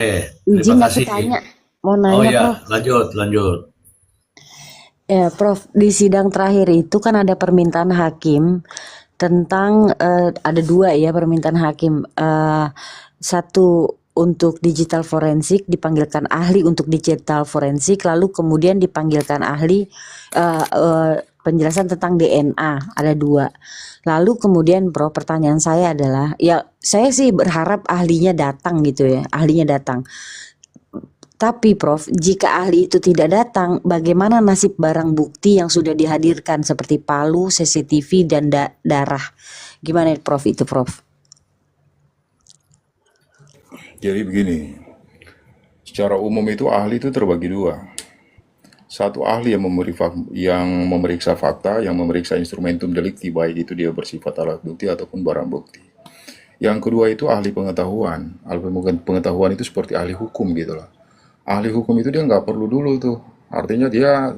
Terima Izin aku kasih. tanya, mau Oh nanya ya, Prof. lanjut, lanjut. Ya Prof, di sidang terakhir itu kan ada permintaan hakim tentang ada dua ya permintaan hakim. Satu untuk digital forensik dipanggilkan ahli untuk digital forensik, lalu kemudian dipanggilkan ahli penjelasan tentang DNA ada dua. Lalu kemudian Prof, pertanyaan saya adalah, ya saya sih berharap ahlinya datang gitu ya, ahlinya datang. Tapi Prof, jika ahli itu tidak datang, bagaimana nasib barang bukti yang sudah dihadirkan seperti palu, CCTV, dan darah? Gimana Prof itu Prof? Jadi begini, secara umum itu ahli itu terbagi dua. Satu ahli yang memeriksa fakta, yang memeriksa instrumentum delikti, baik itu dia bersifat alat bukti ataupun barang bukti. Yang kedua itu ahli pengetahuan. Ahli pengetahuan itu seperti ahli hukum gitu lah. Ahli hukum itu dia nggak perlu dulu tuh. Artinya dia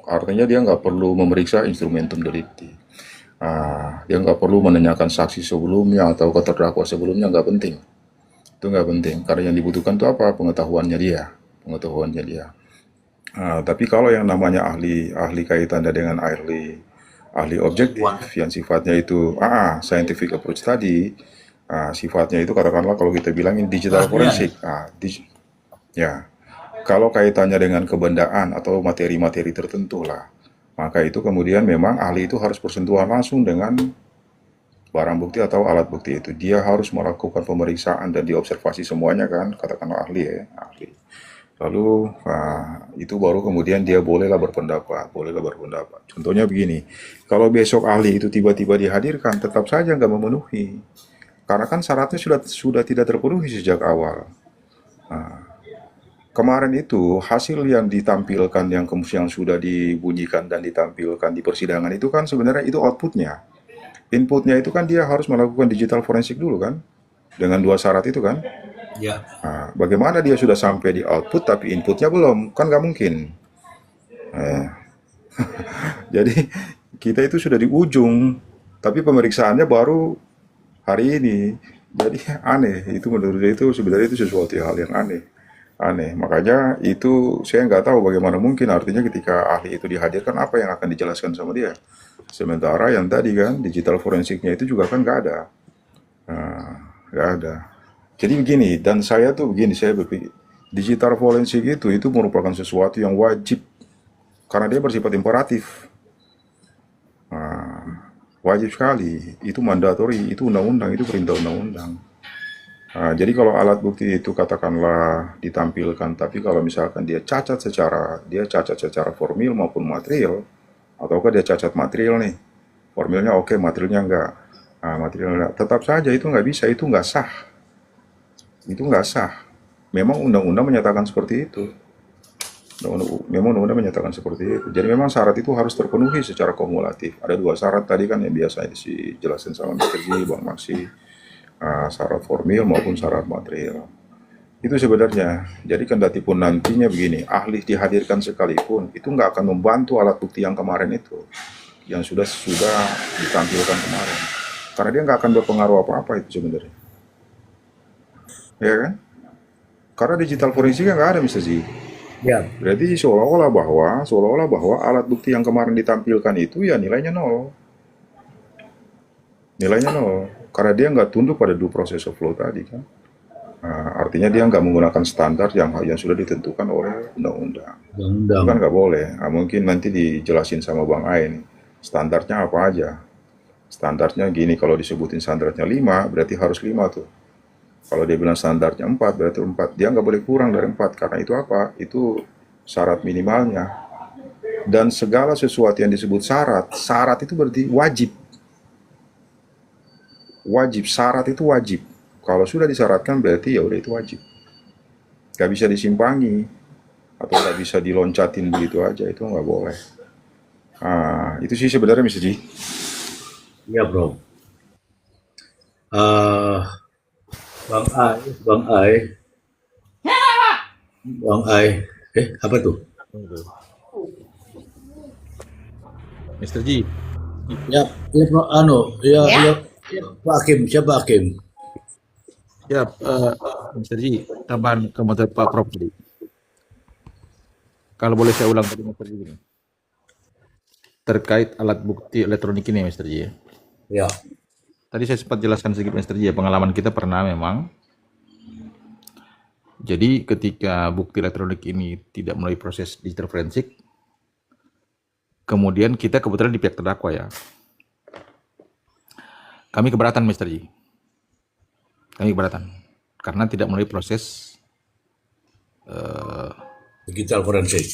nggak perlu memeriksa instrumentum delikti. Dia nggak perlu menanyakan saksi sebelumnya atau terdakwa sebelumnya, nggak penting. Itu nggak penting. Karena yang dibutuhkan itu apa? Pengetahuannya dia. Pengetahuannya dia. Tapi kalau yang namanya ahli kaitannya dengan ahli objektif yang sifatnya itu scientific approach tadi, sifatnya itu katakanlah kalau kita bilangin digital Keahlian. forensik, ya kalau kaitannya dengan kebendaan atau materi-materi tertentu lah, maka itu kemudian memang ahli itu harus bersentuhan langsung dengan barang bukti atau alat bukti itu. Dia harus melakukan pemeriksaan dan diobservasi semuanya kan, katakanlah ahli ya, ahli. Lalu itu baru kemudian dia bolehlah berpendapat. Contohnya begini, kalau besok ahli itu tiba-tiba dihadirkan, tetap saja nggak memenuhi, karena kan syaratnya sudah tidak terpenuhi sejak awal. Kemarin itu hasil yang ditampilkan yang sudah dibunyikan dan ditampilkan di persidangan itu kan sebenarnya itu outputnya. Inputnya itu kan dia harus melakukan digital forensik dulu kan, dengan dua syarat itu kan. Ya, Bagaimana dia sudah sampai di output tapi inputnya belum? Kan nggak mungkin. Eh, jadi kita itu sudah di ujung, tapi pemeriksaannya baru hari ini. Jadi aneh, itu menurut saya itu sebenarnya itu sesuatu hal yang aneh. Aneh, makanya itu saya nggak tahu bagaimana mungkin artinya ketika ahli itu dihadirkan apa yang akan dijelaskan sama dia. Sementara yang tadi kan digital forensiknya itu juga kan nggak ada. Nggak ada. Jadi begini, dan saya tuh begini, saya berpikir, digital forensik itu merupakan sesuatu yang wajib, karena dia bersifat imperatif. Wajib sekali, itu mandatori, itu undang-undang, itu perintah undang-undang. Jadi kalau alat bukti itu katakanlah ditampilkan, tapi kalau misalkan dia cacat secara formil maupun material, ataukah dia cacat material nih, formilnya oke, materialnya enggak, materialnya enggak, tetap saja itu nggak bisa, itu nggak sah. Memang undang-undang menyatakan seperti itu. Memang undang-undang menyatakan seperti itu. Jadi memang syarat itu harus terpenuhi secara kumulatif. Ada dua syarat tadi kan yang biasa dijelaskan sama Mr. G, Bang Maksi, syarat formil maupun syarat material. Itu sebenarnya. Jadi kendati pun nantinya begini, ahli dihadirkan sekalipun, itu nggak akan membantu alat bukti yang kemarin itu, yang sudah ditampilkan kemarin. Karena dia nggak akan berpengaruh apa-apa itu sebenarnya. Ya kan? Karena digital forensiknya nggak ada, Mr. Z. ya. Berarti seolah-olah bahwa alat bukti yang kemarin ditampilkan itu ya nilainya nol. Nilainya nol. Karena dia nggak tunduk pada due process of law tadi kan. Artinya dia nggak menggunakan standar yang sudah ditentukan oleh undang-undang. Itu Undang-undang. kan nggak boleh. Mungkin nanti dijelasin sama Bang Ain. Standarnya apa aja. Standarnya gini, kalau disebutin standarnya 5, berarti harus 5 tuh. Kalau dia bilang standarnya 4, berarti 4. Dia nggak boleh kurang dari 4. Karena itu apa? Itu syarat minimalnya. Dan segala sesuatu yang disebut syarat, syarat itu berarti wajib. Wajib, syarat itu wajib. Kalau sudah disyaratkan berarti ya udah itu wajib. Gak bisa disimpangi atau gak bisa diloncatin begitu aja, itu nggak boleh. Itu sih sebenarnya Mr. Ji. Ya, Bro. Eh, Bang Ai, Bang Ai, Bang Ai. Apa tuh? Mr. G, Ya, ya, Bro, ya, Ya, ya, Pak Hakim, siapa Hakim? Ya, Mr. Ji, tambahan komentar Pak Prof tadi. Kalau boleh saya ulang tadi, Mr. Ji, ini. Terkait alat bukti elektronik ini, Mr. Ji. Ya, Tadi saya sempat jelaskan sedikit, Mr. Ji. Pengalaman kita pernah memang. Jadi ketika bukti elektronik ini tidak melalui proses digital forensik, kemudian kita kebetulan di pihak terdakwa ya. Kami keberatan, Mr. Ji. Kami keberatan. Karena tidak melalui proses, digital forensik.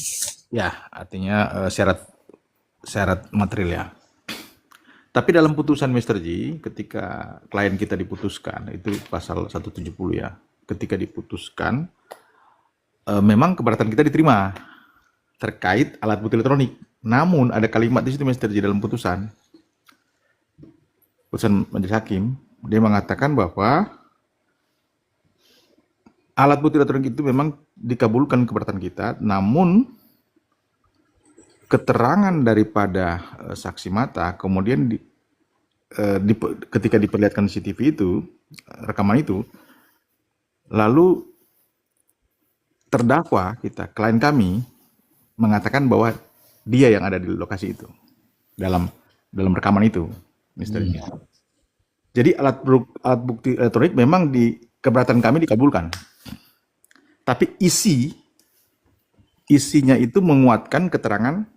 ya, artinya syarat material ya. Tapi dalam putusan Mr. Ji, ketika klien kita diputuskan, itu pasal 170 ya, ketika diputuskan, memang keberatan kita diterima terkait alat bukti elektronik. Namun ada kalimat di situ Mr. Ji dalam putusan majelis hakim, dia mengatakan bahwa alat bukti elektronik itu memang dikabulkan keberatan kita, namun keterangan daripada saksi mata kemudian ketika diperlihatkan CCTV itu, rekaman itu, lalu terdakwa kita, klien kami mengatakan bahwa dia yang ada di lokasi itu dalam rekaman itu, Mr. Jadi alat bukti elektronik memang di keberatan kami dikabulkan, tapi isinya itu menguatkan keterangan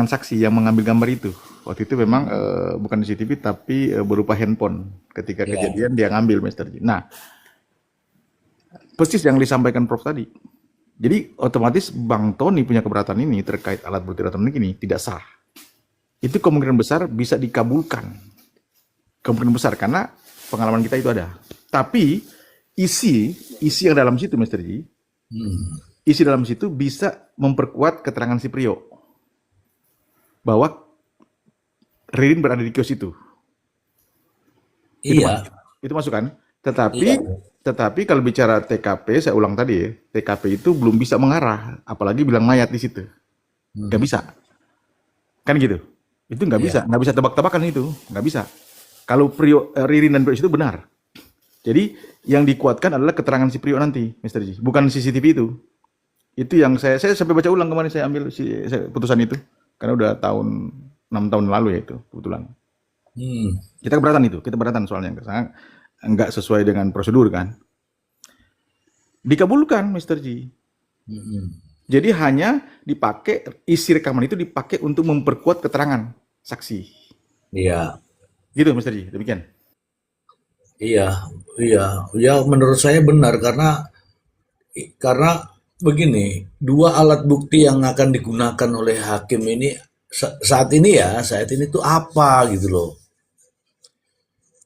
saksi yang mengambil gambar itu. Waktu itu memang bukan CCTV tapi berupa handphone. Ketika kejadian dia ngambil, Mr. Ji. Nah, persis yang disampaikan Prof tadi. Jadi otomatis Bang Tony punya keberatan ini terkait alat bukti elektronik ini tidak sah. Itu kemungkinan besar bisa dikabulkan. Kemungkinan besar karena pengalaman kita itu ada. Tapi isi yang dalam situ, Mr. Ji, isi dalam situ bisa memperkuat keterangan si Prio bahwa Ririn berada di kios itu. Iya. Itu masuk kan? Tetapi kalau bicara TKP, saya ulang tadi ya, TKP itu belum bisa mengarah, apalagi bilang mayat di situ. Nggak bisa. Kan gitu. Itu nggak bisa tebak-tebakan itu, nggak bisa. Kalau Ririn dan Prio itu benar. Jadi yang dikuatkan adalah keterangan si Prio nanti, Mr. Ji, bukan CCTV itu. Itu yang saya sampai baca ulang kemarin, saya ambil putusan itu. Karena udah 6 tahun lalu ya itu kebetulan. Kita keberatan soalnya nggak sesuai dengan prosedur kan. Dikabulkan, Mr. Ji. Jadi hanya dipakai, isi rekaman itu dipakai untuk memperkuat keterangan saksi. Iya. Gitu, Mr. Ji, demikian. Iya, menurut saya benar karena begini, dua alat bukti yang akan digunakan oleh hakim ini saat ini tuh apa gitu loh.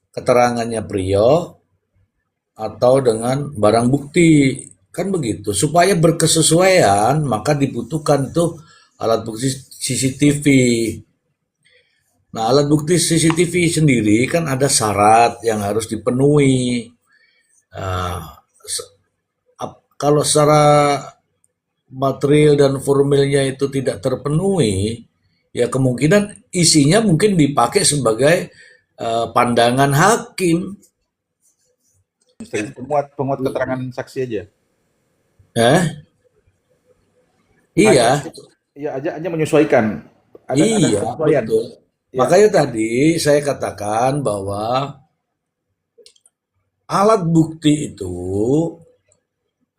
Keterangannya Prio atau dengan barang bukti, kan begitu. Supaya berkesesuaian maka dibutuhkan tuh alat bukti CCTV. Nah, alat bukti CCTV sendiri kan ada syarat yang harus dipenuhi. Kalau secara material dan formilnya itu tidak terpenuhi, ya kemungkinan isinya mungkin dipakai sebagai pandangan hakim. Penguat keterangan saksi aja. Iya. Iya, aja menyesuaikan. Iya, betul. Ya. Makanya tadi saya katakan bahwa alat bukti itu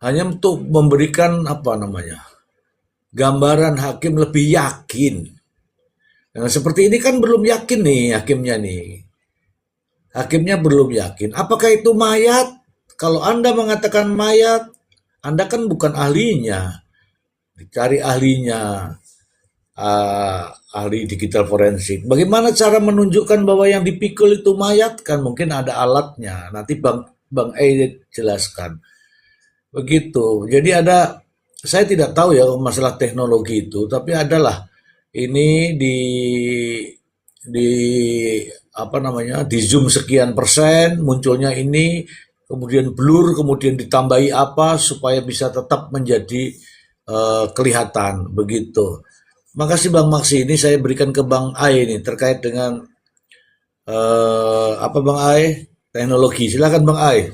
hanya untuk memberikan gambaran hakim lebih yakin. Nah, seperti ini kan belum yakin nih hakimnya nih. Hakimnya belum yakin. Apakah itu mayat? Kalau Anda mengatakan mayat, Anda kan bukan ahlinya. Dicari ahlinya. Ahli digital forensik. Bagaimana cara menunjukkan bahwa yang dipikul itu mayat? Kan mungkin ada alatnya. Nanti Bang E jelaskan. Begitu. Jadi saya tidak tahu ya masalah teknologi itu, tapi adalah ini di zoom sekian persen munculnya ini, kemudian blur, kemudian ditambahi apa supaya bisa tetap menjadi kelihatan begitu. Makasih Bang Maksi, ini saya berikan ke Bang Ai ini terkait dengan Bang Ai teknologi. Silakan Bang Ai.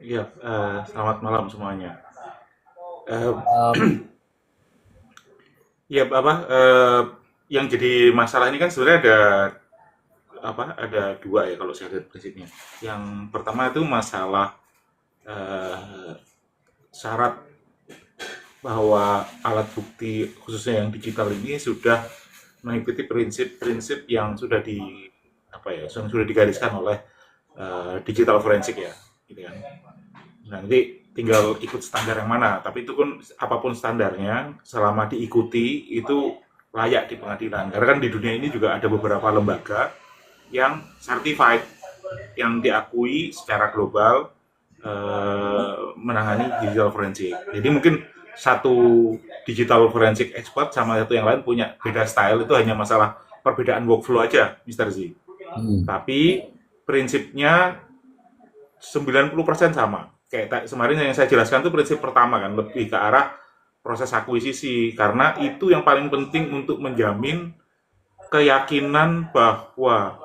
Iya, selamat malam semuanya. Eh, ya apa yang jadi masalah ini kan sebenarnya ada dua ya kalau saya lihat prinsipnya. Yang pertama itu masalah eh, syarat bahwa alat bukti khususnya yang digital ini sudah mengikuti prinsip-prinsip yang sudah sudah digariskan oleh digital forensik ya, gitu kan. Nah, nanti tinggal ikut standar yang mana, tapi itu pun apapun standarnya, selama diikuti itu layak di pengadilan. Karena kan di dunia ini juga ada beberapa lembaga yang certified, yang diakui secara global menangani digital forensik. Jadi mungkin satu digital forensik expert sama satu yang lain punya beda style, itu hanya masalah perbedaan workflow aja, Mr. Z. Tapi prinsipnya 90% sama. Kayak kemarin yang saya jelaskan itu prinsip pertama kan, lebih ke arah proses akuisisi, karena itu yang paling penting untuk menjamin keyakinan bahwa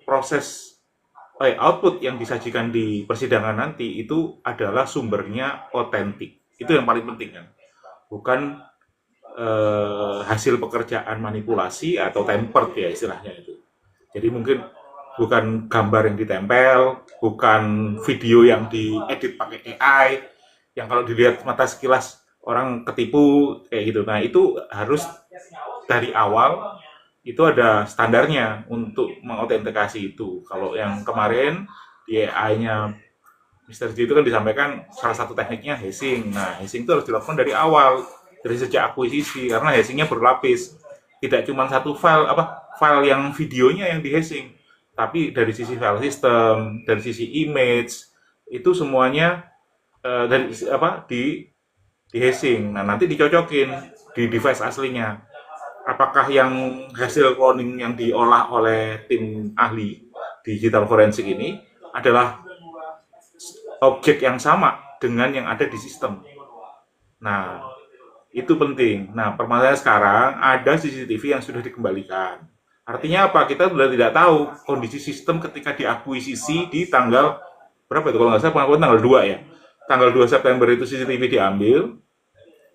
proses output yang disajikan di persidangan nanti itu adalah sumbernya otentik. Itu yang paling penting kan, bukan hasil pekerjaan manipulasi atau tempered ya istilahnya itu. Jadi mungkin bukan gambar yang ditempel, bukan video yang diedit pakai AI, yang kalau dilihat mata sekilas orang ketipu kayak gitu. Nah, itu harus dari awal itu ada standarnya untuk mengautentikasi itu. Kalau yang kemarin di AI-nya Mr. J itu kan disampaikan salah satu tekniknya hashing. Nah, hashing itu harus dilakukan dari awal, dari sejak akuisisi, karena hashingnya berlapis. Tidak cuma satu file yang videonya yang di hashing, tapi dari sisi file system, dari sisi image, itu semuanya di hashing. Nah, nanti dicocokin di device aslinya. Apakah yang hasil cloning yang diolah oleh tim ahli digital forensik ini adalah objek yang sama dengan yang ada di sistem. Nah, itu penting. Nah, permasalahannya sekarang ada CCTV yang sudah dikembalikan. Artinya apa? Kita sudah tidak tahu kondisi sistem ketika diakuisisi di tanggal berapa itu? Kalau nggak salah pengakuan tanggal 2 ya. Tanggal 2 September itu CCTV diambil.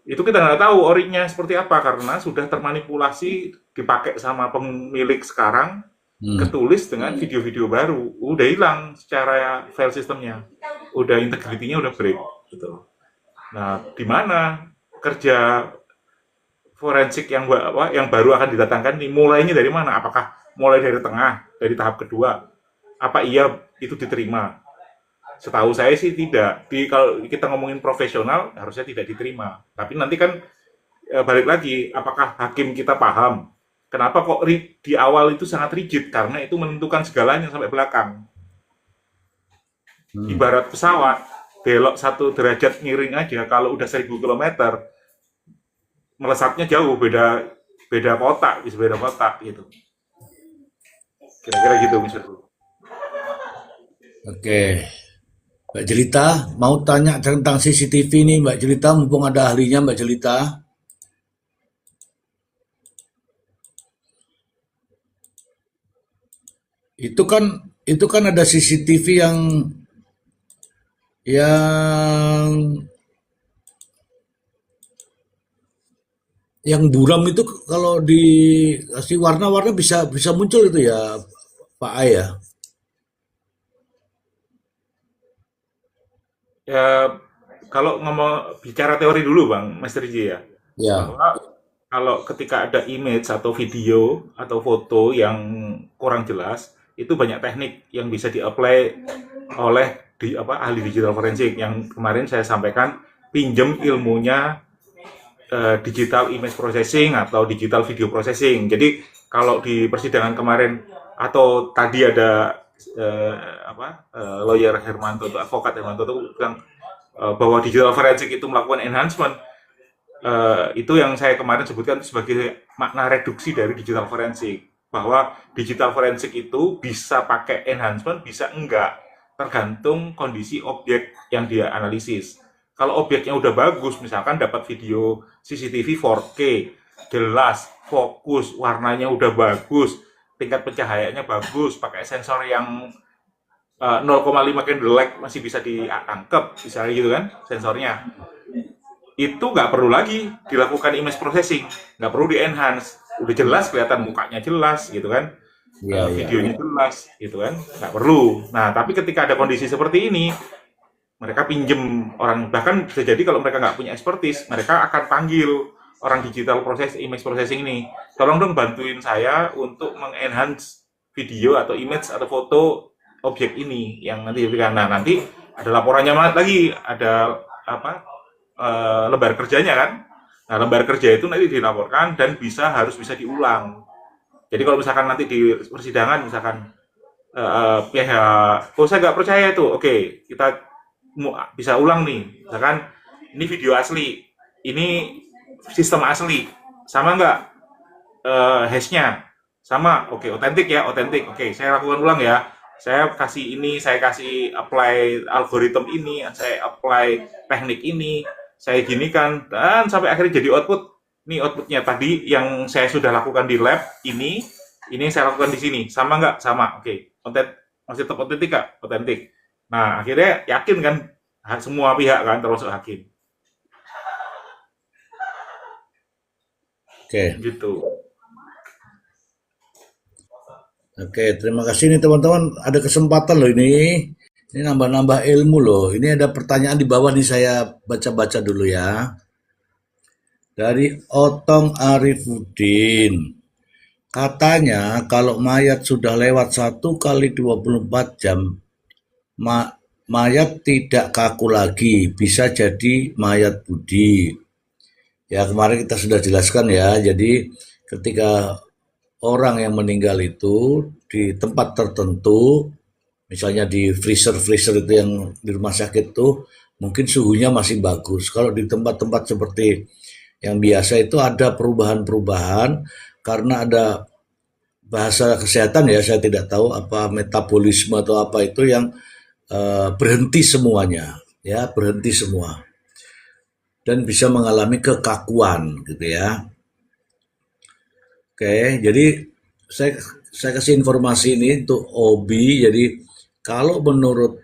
Itu kita nggak tahu orinya seperti apa karena sudah termanipulasi, dipakai sama pemilik sekarang, ketulis dengan video-video baru. Udah hilang secara file sistemnya. Udah integritinya udah break gitu. Nah, di mana kerja forensik yang baru akan didatangkan nih, mulainya dari mana? Apakah mulai dari tengah, dari tahap kedua? Apa iya itu diterima? Setahu saya sih tidak. Kalau kita ngomongin profesional harusnya tidak diterima. Tapi nanti kan balik lagi, apakah hakim kita paham? Kenapa kok di awal itu sangat rigid? Karena itu menentukan segalanya sampai belakang. Ibarat pesawat, belok 1 derajat miring aja, kalau udah 1000 km, melesatnya jauh, beda kotak, bisa beda kotak gitu. Kira-kira gitu misalnya. Oke. Mbak Jelita, mau tanya tentang CCTV nih Mbak Jelita, mumpung ada ahlinya Mbak Jelita. Itu kan ada CCTV yang buram itu kalau dikasih warna-warna bisa muncul itu ya Pak A ya. Ya, kalau bicara teori dulu Bang, Mas Riji ya. Ya. Bahwa kalau ketika ada image atau video atau foto yang kurang jelas, itu banyak teknik yang bisa di-apply oleh ahli digital forensik yang kemarin saya sampaikan, pinjem ilmunya digital image processing atau digital video processing. Jadi kalau di persidangan kemarin atau tadi ada lawyer Hermanto atau advokat Hermanto itu bilang bahwa digital forensik itu melakukan enhancement, itu yang saya kemarin sebutkan sebagai makna reduksi dari digital forensik, bahwa digital forensik itu bisa pakai enhancement, bisa enggak, tergantung kondisi objek yang dia analisis. Kalau objeknya udah bagus, misalkan dapat video CCTV 4K, jelas, fokus, warnanya udah bagus, tingkat pencahayaannya bagus, pakai sensor yang 0,5 candlelight masih bisa ditangkap, misalnya gitu kan sensornya. Itu nggak perlu lagi dilakukan image processing, nggak perlu di enhance, udah jelas kelihatan mukanya jelas gitu kan. Iya, iya. Videonya jelas gitu kan, nggak perlu. Nah tapi ketika ada kondisi seperti ini, mereka pinjem orang, bahkan bisa jadi kalau mereka nggak punya expertise, mereka akan panggil orang digital proses image processing ini, tolong dong bantuin saya untuk mengenhance video atau image atau foto objek ini yang nanti diberikan. Nah nanti ada laporannya lagi, ada apa lembar kerjanya kan. Nah lembar kerja itu nanti dilaporkan dan harus bisa diulang. Jadi kalau misalkan nanti di persidangan misalkan pihak, oh saya nggak percaya itu, oke kita bisa ulang nih, misalkan ini video asli, ini sistem asli, sama nggak hashnya, sama, oke otentik ya, otentik, oke saya lakukan ulang ya, saya kasih ini, saya kasih apply algoritma ini, saya apply teknik ini, saya ginikan, dan sampai akhirnya jadi output. Ini outputnya tadi yang saya sudah lakukan di lab, ini saya lakukan di sini, sama nggak? Sama, oke. Masih tetap otentik nggak? Otentik. Nah, akhirnya yakin kan semua pihak kan, termasuk hakim. Oke. Gitu. Oke, terima kasih nih teman-teman. Ada kesempatan loh ini. Ini nambah-nambah ilmu loh. Ini ada pertanyaan di bawah nih, saya baca-baca dulu ya. Dari Otong Arifuddin. Katanya kalau mayat sudah lewat 1 kali 24 jam, mayat tidak kaku lagi, bisa jadi mayat budi. Ya kemarin kita sudah jelaskan ya, jadi ketika orang yang meninggal itu di tempat tertentu, misalnya di freezer-freezer itu yang di rumah sakit tuh, mungkin suhunya masih bagus. Kalau di tempat-tempat seperti yang biasa itu ada perubahan-perubahan karena ada bahasa kesehatan ya, saya tidak tahu apa metabolisme atau apa itu yang berhenti semuanya, ya berhenti semua dan bisa mengalami kekakuan gitu ya. Oke, jadi saya kasih informasi ini untuk Obi. Jadi kalau menurut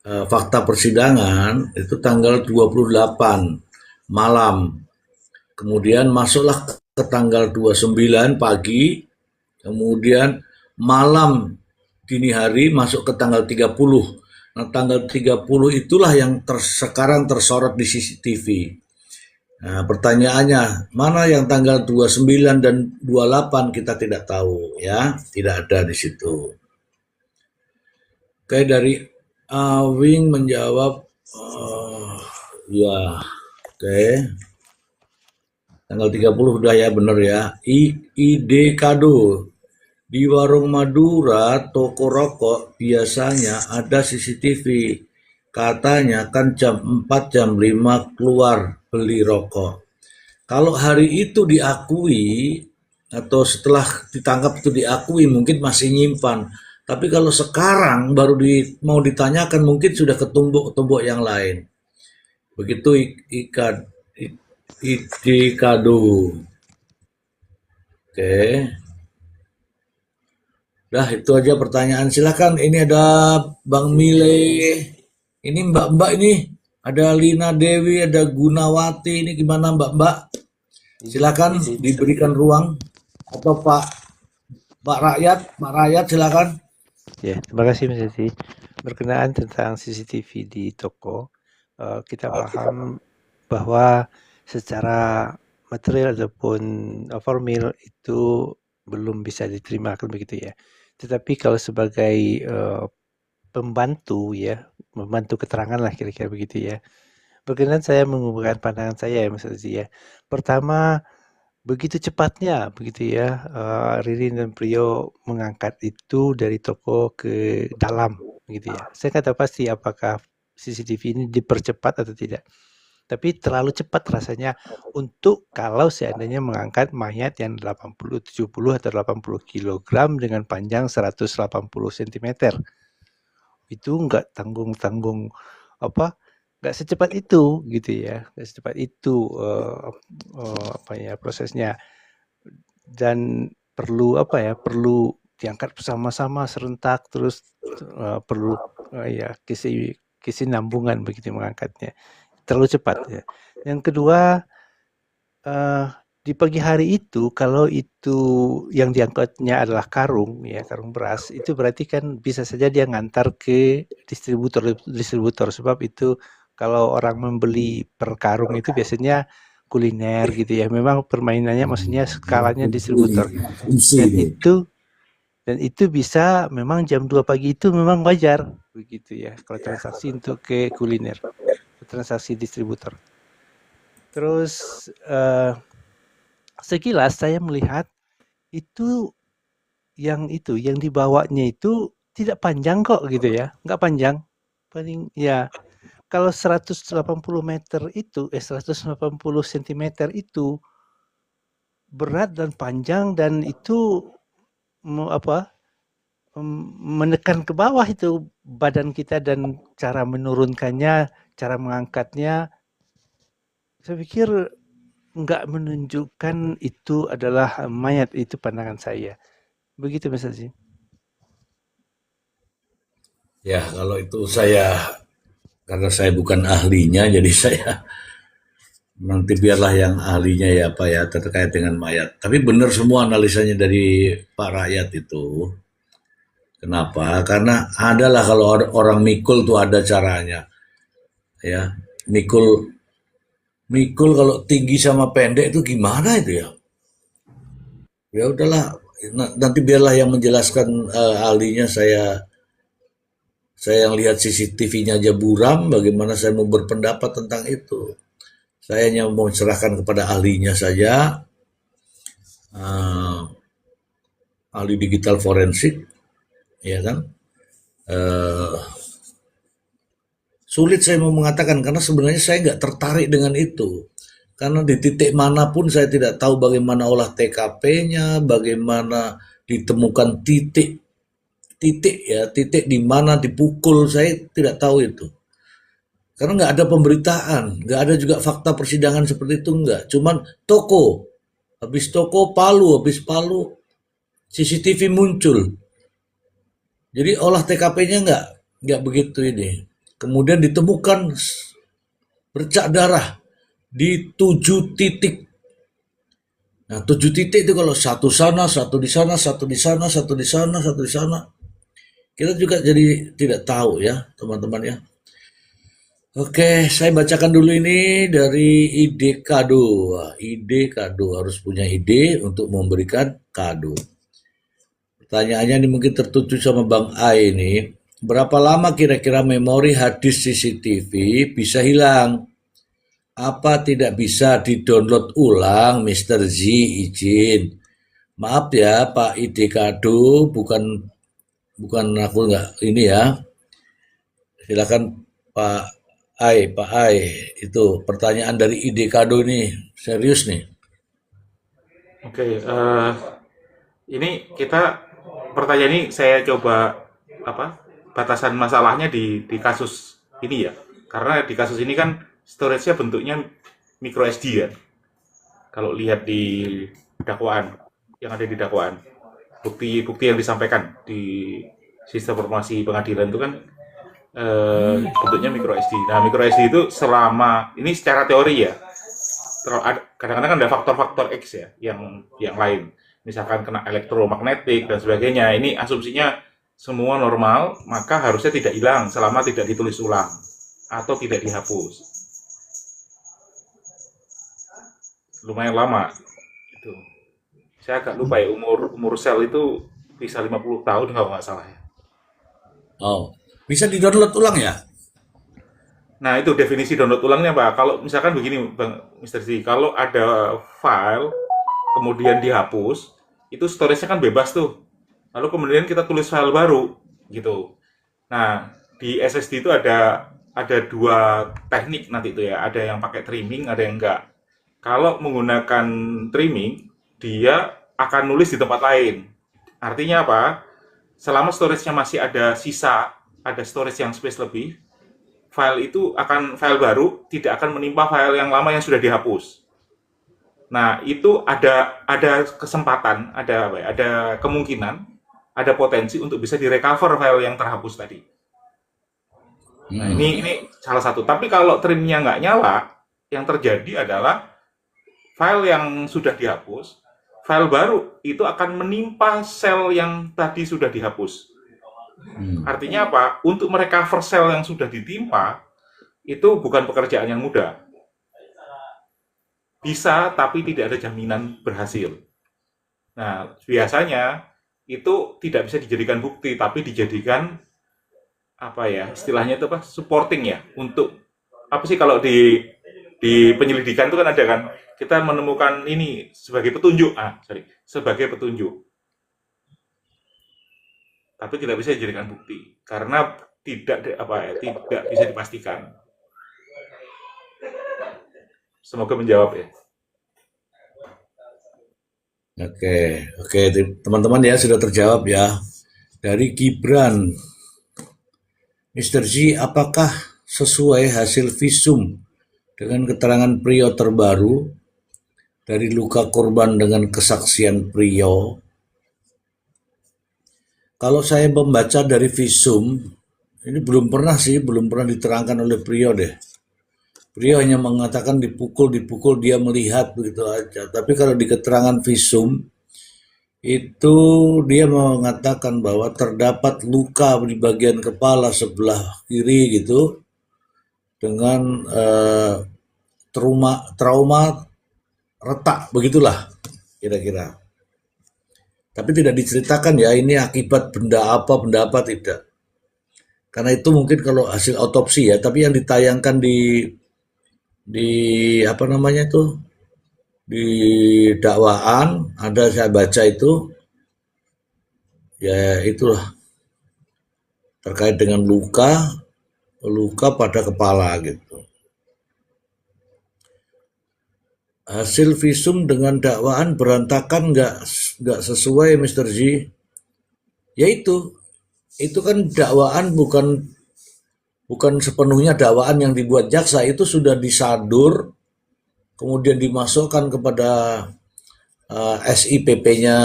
fakta persidangan itu tanggal 28 malam. Kemudian masuklah ke tanggal 29 pagi. Kemudian malam dini hari masuk ke tanggal 30. Nah, tanggal 30 itulah yang sekarang tersorot di CCTV. Nah, pertanyaannya, mana yang tanggal 29 dan 28 kita tidak tahu ya, tidak ada di situ. Oke, dari Awing menjawab, ya, oke. Tanggal 30 udah ya, bener ya. ID Kado. Di warung Madura, toko rokok biasanya ada CCTV. Katanya kan jam 4, jam 5 keluar beli rokok. Kalau hari itu diakui atau setelah ditangkap itu diakui mungkin masih nyimpan. Tapi kalau sekarang baru mau ditanyakan mungkin sudah ketumbuk-tumbuk yang lain. Begitu Kado. Oke. Dah itu aja pertanyaan. Silakan. Ini ada Bang Mile. Ini Mbak-mbak ini. Ada Lina Dewi, ada Gunawati. Ini gimana Mbak-mbak? Silakan diberikan ruang. Atau Pak Rakyat silakan. Ya, terima kasih Mas Yati. Berkenaan tentang CCTV di toko, kita paham bahwa secara material ataupun formil itu belum bisa diterima kan begitu ya. Tetapi kalau sebagai pembantu ya, membantu keterangan lah kira-kira begitu ya. Berkenan saya mengungkapkan pandangan saya ya Mas Aziz ya. Pertama, begitu cepatnya begitu ya, Ririn dan Priyo mengangkat itu dari toko ke dalam begitu ya. Saya nggak tahu pasti apakah CCTV ini dipercepat atau tidak. Tapi terlalu cepat rasanya untuk kalau seandainya mengangkat mayat yang 80, 70 atau 80 kg dengan panjang 180 cm. Itu nggak tanggung-tanggung apa, nggak secepat itu gitu ya, nggak secepat itu apa ya prosesnya. dan perlu apa ya, perlu diangkat bersama-sama serentak, terus perlu ya kesinambungan begitu mengangkatnya. Terlalu cepat ya. Yang kedua, di pagi hari itu kalau itu yang diangkatnya adalah karung ya, karung beras, itu berarti kan bisa saja dia ngantar ke distributor sebab itu kalau orang membeli per karung itu biasanya kuliner gitu ya. Memang permainannya maksudnya skalanya distributor. Fungsi Dan ini. itu bisa memang jam 2 pagi itu memang wajar begitu ya kalau transaksi untuk ke kuliner, transaksi distributor. Terus sekilas saya melihat itu yang dibawanya itu tidak panjang kok gitu ya, nggak panjang. Paling ya kalau 180 meter itu 180 cm itu berat dan panjang dan itu menekan ke bawah itu badan kita dan cara menurunkannya, cara mengangkatnya, saya pikir nggak menunjukkan itu adalah mayat, itu pandangan saya. Begitu Mas Aziz. Ya, kalau itu karena saya bukan ahlinya, jadi saya nanti biarlah yang ahlinya ya Pak ya terkait dengan mayat. Tapi benar semua analisanya dari Pak Rakyat itu. Kenapa? Karena adalah kalau orang mikul tuh ada caranya. Ya, mikul mikul kalau tinggi sama pendek itu gimana itu ya? Ya udahlah, nanti biarlah yang menjelaskan ahlinya. Saya yang lihat CCTV-nya aja buram, bagaimana saya mau berpendapat tentang itu? Saya hanya mau serahkan kepada ahlinya saja, ahli digital forensik, ya kan? Eh, Sulit saya mau mengatakan karena sebenarnya saya nggak tertarik dengan itu. Karena di titik manapun saya tidak tahu bagaimana olah TKP-nya, bagaimana ditemukan titik di mana dipukul, saya tidak tahu itu. Karena nggak ada pemberitaan, nggak ada juga fakta persidangan seperti itu, nggak. Cuman habis toko habis Palu, CCTV muncul. Jadi olah TKP-nya nggak begitu ini. Kemudian ditemukan bercak darah di 7 titik. Nah, 7 titik itu kalau satu sana, satu di sana, satu di sana, satu di sana, satu di sana. Kita juga jadi tidak tahu ya, teman-teman ya. Oke, saya bacakan dulu ini dari ide kado. Ide kado harus punya ide untuk memberikan kado. Pertanyaannya ini mungkin tertuju sama Bang A ini. Berapa lama kira-kira memori hadis CCTV bisa hilang? Apa tidak bisa di-download ulang, Mr. Z izin? Maaf ya Pak Ide Kado, bukan aku nggak ini ya. Silakan Pak Ai, itu pertanyaan dari Ide Kado nih, serius nih. Oke, ini pertanyaan ini saya coba batasan masalahnya di kasus ini ya. Karena di kasus ini kan storage-nya bentuknya micro SD ya. Kalau lihat di dakwaan, yang ada di dakwaan, bukti yang disampaikan di sistem informasi pengadilan itu kan bentuknya micro SD. Nah, micro SD itu ini secara teori ya, kadang-kadang kan ada faktor-faktor X ya, yang lain. Misalkan kena elektromagnetik dan sebagainya. Ini asumsinya semua normal, maka harusnya tidak hilang selama tidak ditulis ulang atau tidak dihapus. Lumayan lama itu. Saya agak lupa ya, umur sel itu bisa 50 tahun kalau nggak salah ya. Oh, bisa di-download ulang ya? Nah, itu definisi download ulangnya, Pak. Kalau misalkan begini, Bang Mr. Z, kalau ada file kemudian dihapus, itu storage-nya kan bebas tuh. Lalu kemudian kita tulis file baru gitu. Nah, di SSD itu ada 2 teknik nanti itu ya. Ada yang pakai trimming, ada yang enggak. Kalau menggunakan trimming, dia akan nulis di tempat lain. Artinya apa? Selama storage-nya masih ada sisa, ada storage yang space lebih, file baru tidak akan menimpa file yang lama yang sudah dihapus. Nah, itu ada kesempatan, ada apa ya, ada kemungkinan, ada potensi untuk bisa direcover file yang terhapus tadi. Nah, ini salah satu. Tapi kalau trimnya nggak nyala, yang terjadi adalah file yang sudah dihapus, file baru itu akan menimpa sel yang tadi sudah dihapus. Artinya apa? Untuk merecover sel yang sudah ditimpa, itu bukan pekerjaan yang mudah. Bisa, tapi tidak ada jaminan berhasil. Nah, biasanya itu tidak bisa dijadikan bukti, tapi dijadikan apa ya, istilahnya itu apa? Supporting ya, untuk apa sih kalau di penyelidikan itu kan ada kan, kita menemukan ini sebagai petunjuk, sebagai petunjuk. Tapi tidak bisa dijadikan bukti karena tidak bisa dipastikan. Semoga menjawab ya. Oke, teman-teman ya sudah terjawab ya. Dari Gibran, Mr. G, apakah sesuai hasil visum dengan keterangan Priyo terbaru dari luka korban dengan kesaksian Priyo? Kalau saya membaca dari visum, ini belum pernah diterangkan oleh Priyo deh. Priyo hanya mengatakan dipukul, dia melihat begitu aja. Tapi kalau di keterangan visum, itu dia mengatakan bahwa terdapat luka di bagian kepala sebelah kiri gitu, dengan trauma retak, begitulah kira-kira. Tapi tidak diceritakan ya ini akibat benda apa tidak. Karena itu mungkin kalau hasil autopsi ya, tapi yang ditayangkan di apa namanya itu, di dakwaan ada, saya baca itu ya itulah terkait dengan luka pada kepala gitu. Hasil visum dengan dakwaan berantakan, nggak sesuai Mr. G. Ya itu kan dakwaan bukan sepenuhnya dakwaan yang dibuat jaksa, itu sudah disadur, kemudian dimasukkan kepada SIPP-nya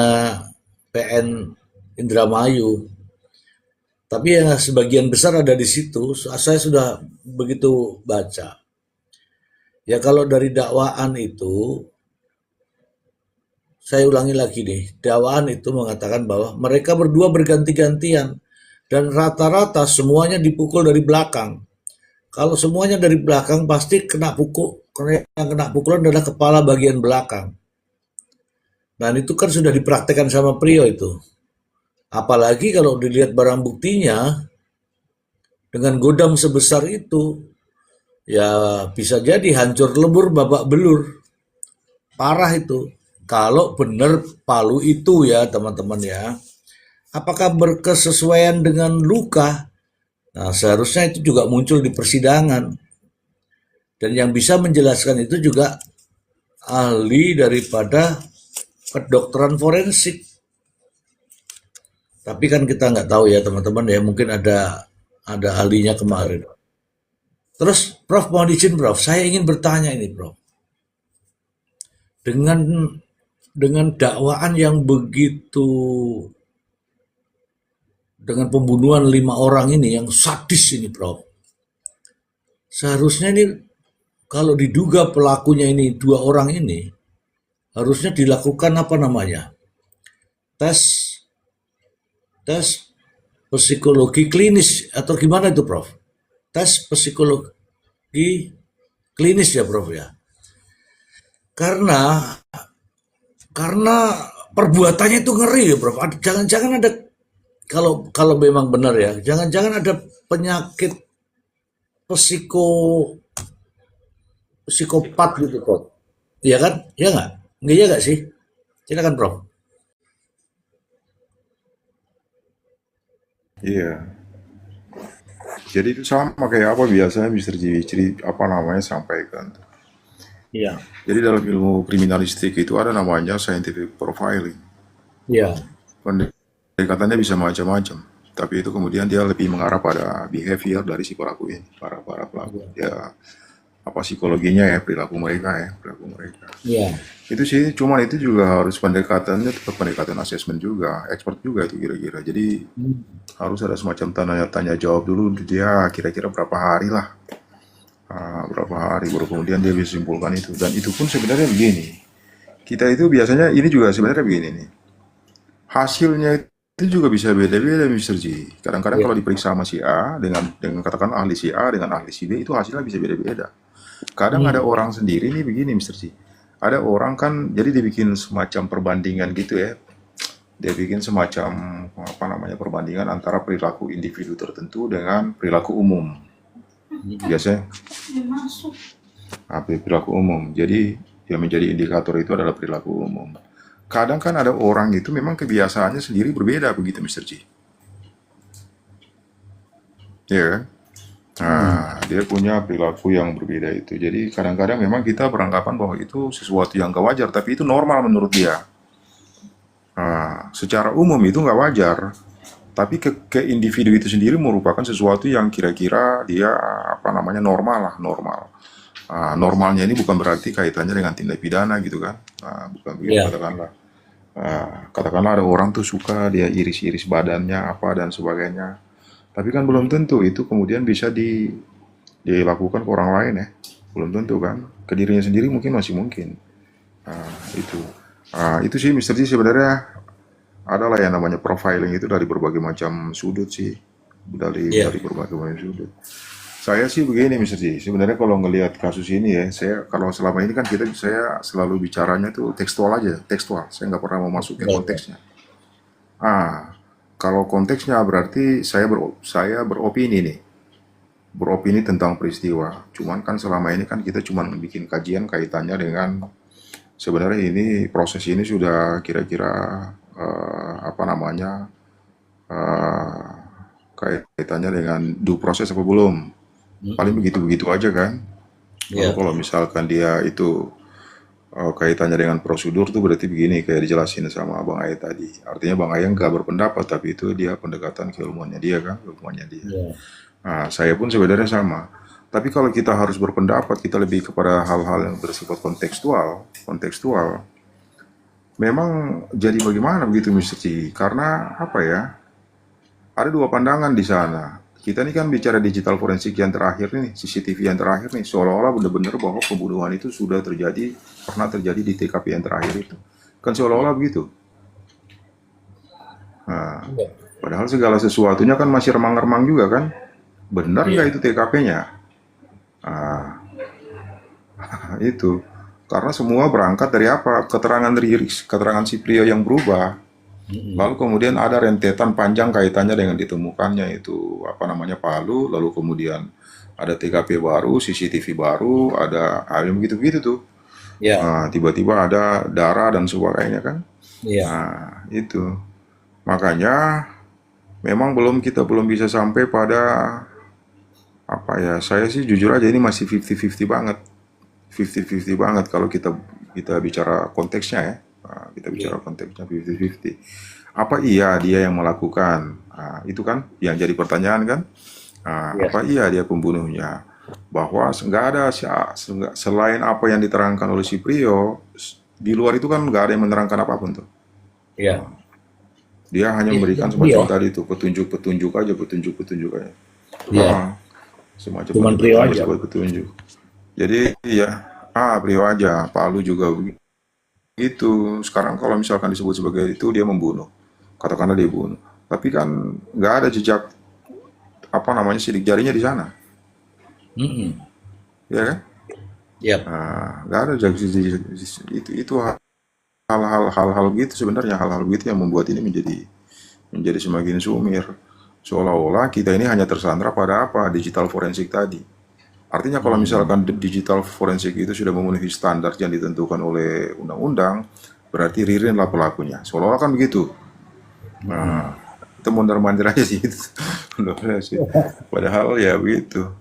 PN Indramayu. Tapi yang sebagian besar ada di situ, saya sudah begitu baca. Ya kalau dari dakwaan itu, saya ulangi lagi nih, dakwaan itu mengatakan bahwa mereka berdua berganti-gantian dan rata-rata semuanya dipukul dari belakang. Kalau semuanya dari belakang pasti kena pukul, yang kena pukulan adalah kepala bagian belakang. Dan itu kan sudah dipraktekkan sama Priyo itu. Apalagi kalau dilihat barang buktinya dengan godam sebesar itu, ya bisa jadi hancur lebur babak belur. Parah itu. Kalau benar palu itu ya teman-teman ya. Apakah berkesesuaian dengan luka? Nah, seharusnya itu juga muncul di persidangan. Dan yang bisa menjelaskan itu juga ahli daripada kedokteran forensik. Tapi kan kita nggak tahu ya teman-teman ya, mungkin ada ahlinya kemarin. Terus Prof, mohon izin Prof, saya ingin bertanya ini Prof. Dengan dakwaan yang begitu, dengan pembunuhan 5 orang ini yang sadis ini Prof. Seharusnya ini kalau diduga pelakunya ini 2 orang ini, harusnya dilakukan apa namanya? Tes psikologi klinis atau gimana itu Prof? Tes psikologi klinis ya Prof ya. Karena perbuatannya itu ngeri ya Prof. Jangan-jangan ada, kalau memang benar ya, jangan-jangan ada penyakit psikopat gitu Prof. Iya kan? Iya nggak? Iya nggak sih? Silakan Prof. Iya. Jadi itu sama kayak apa biasanya Mr. G apa namanya sampaikan. Iya. Jadi dalam ilmu kriminalistik itu ada namanya scientific profiling. Iya. Pendekatannya bisa macam-macam, tapi itu kemudian dia lebih mengarah pada behavior dari si pelaku ini, para pelaku. Ya apa psikologinya ya, perilaku mereka Iya. itu sih. Cuman itu juga harus pendekatannya tetap pendekatan asesmen juga, expert juga itu kira-kira. Jadi harus ada semacam tanya jawab dulu dia kira-kira berapa hari lah. Berapa hari baru kemudian dia bisa simpulkan itu. Dan itu pun sebenarnya begini, kita itu biasanya ini juga sebenarnya begini nih, hasilnya itu juga bisa beda-beda Mr. G. Kadang-kadang Iya. kalau diperiksa sama si A dengan katakan ahli si A dengan ahli si B, itu hasilnya bisa beda-beda. Kadang ada orang sendiri nih begini Mr. G. Ada orang kan jadi dibikin semacam perbandingan gitu ya. Dia bikin semacam apa namanya perbandingan antara perilaku individu tertentu dengan perilaku umum. Biasanya perilaku umum. Jadi yang menjadi indikator itu adalah perilaku umum. Kadang kan ada orang itu memang kebiasaannya sendiri berbeda begitu Mr. G. Ya kan? Nah, dia punya perilaku yang berbeda itu. Jadi kadang-kadang memang kita beranggapan bahwa itu sesuatu yang gak wajar, tapi itu normal menurut dia. Nah, secara umum itu nggak wajar, tapi ke individu itu sendiri merupakan sesuatu yang kira-kira dia apa namanya normal lah, normal. Normalnya ini bukan berarti kaitannya dengan tindak pidana gitu kan. Bukan begitu Iya. katakanlah. Katakanlah ada orang tuh suka dia iris-iris badannya apa dan sebagainya. Tapi kan belum tentu itu kemudian bisa dilakukan ke orang lain ya. Belum tentu kan. Ke dirinya sendiri mungkin masih mungkin. Itu. Itu sih Mr. G sebenarnya adalah yang namanya profiling itu dari berbagai macam sudut sih. Dari Iya. berbagai macam sudut. Saya sih begini Mr. G, sebenarnya kalau ngelihat kasus ini ya, kalau selama ini kan saya selalu bicaranya tuh tekstual aja, tekstual. Saya nggak pernah mau masukin Iya. konteksnya. Kalau konteksnya berarti saya beropini nih, beropini tentang peristiwa. Cuman kan selama ini kan kita cuma bikin kajian kaitannya dengan sebenarnya ini proses ini sudah kira-kira apa namanya kaitannya dengan due process apa belum? Paling begitu-begitu aja kan. Lalu Iya. kalau misalkan dia itu kaitannya dengan prosedur tuh berarti begini kayak dijelasin sama Bang Ayat tadi. Artinya Bang Ayat nggak berpendapat tapi itu dia pendekatan keilmuannya dia kan, keilmuannya dia. Iya. Nah, saya pun sebenarnya sama. Tapi kalau kita harus berpendapat, kita lebih kepada hal-hal yang bersifat kontekstual. Memang jadi bagaimana begitu Mr. Ci? Karena apa ya? Ada dua pandangan di sana. Kita ini kan bicara digital forensik yang terakhir nih, CCTV yang terakhir nih, seolah-olah benar-benar bahwa pembunuhan itu pernah terjadi di TKP yang terakhir itu. Kan seolah-olah begitu. Nah, Iya. padahal segala sesuatunya kan masih remang-remang juga kan. Benar nggak itu TKP-nya? Nah, itu. Karena semua berangkat dari apa? Keterangan si Prio yang berubah. Lalu kemudian ada rentetan panjang kaitannya dengan ditemukannya itu apa namanya Palu, lalu kemudian ada TKP baru, CCTV baru, ada yang begitu-begitu tuh. Iya. Tiba-tiba ada darah dan sebagainya kan. Iya. Itu. Makanya memang kita belum bisa sampai pada apa ya? Saya sih jujur aja ini masih 50-50 banget. 50-50 banget kalau kita bicara konteksnya ya. Kita bicara konteksnya 50-50. Apa iya dia yang melakukan? Itu kan yang jadi pertanyaan kan? Iya. Apa iya dia pembunuhnya? Bahwa nggak ada selain apa yang diterangkan oleh si Prio, di luar itu kan nggak ada yang menerangkan apapun tuh. Iya. Dia hanya Iya. memberikan semacam tadi tuh petunjuk-petunjuk aja. Iya. Semacam Cuman Prio aja. petunjuk. Jadi ya, Prio aja. Palu juga begitu. Sekarang kalau misalkan disebut sebagai itu dia membunuh, katakanlah dia bunuh. Tapi kan nggak ada jejak apa namanya sidik jarinya di sana, ya kan? Iya. Nggak ada jejak itu hal-hal gitu sebenarnya hal-hal gitu yang membuat ini menjadi semakin sumir. Seolah-olah kita ini hanya tersandra pada apa digital forensik tadi. Artinya kalau misalkan digital forensik itu sudah memenuhi standar yang ditentukan oleh undang-undang, berarti Ririn lah pelakunya. Seolah-olah kan begitu. Itu mondar-mandir aja sih. Padahal ya begitu.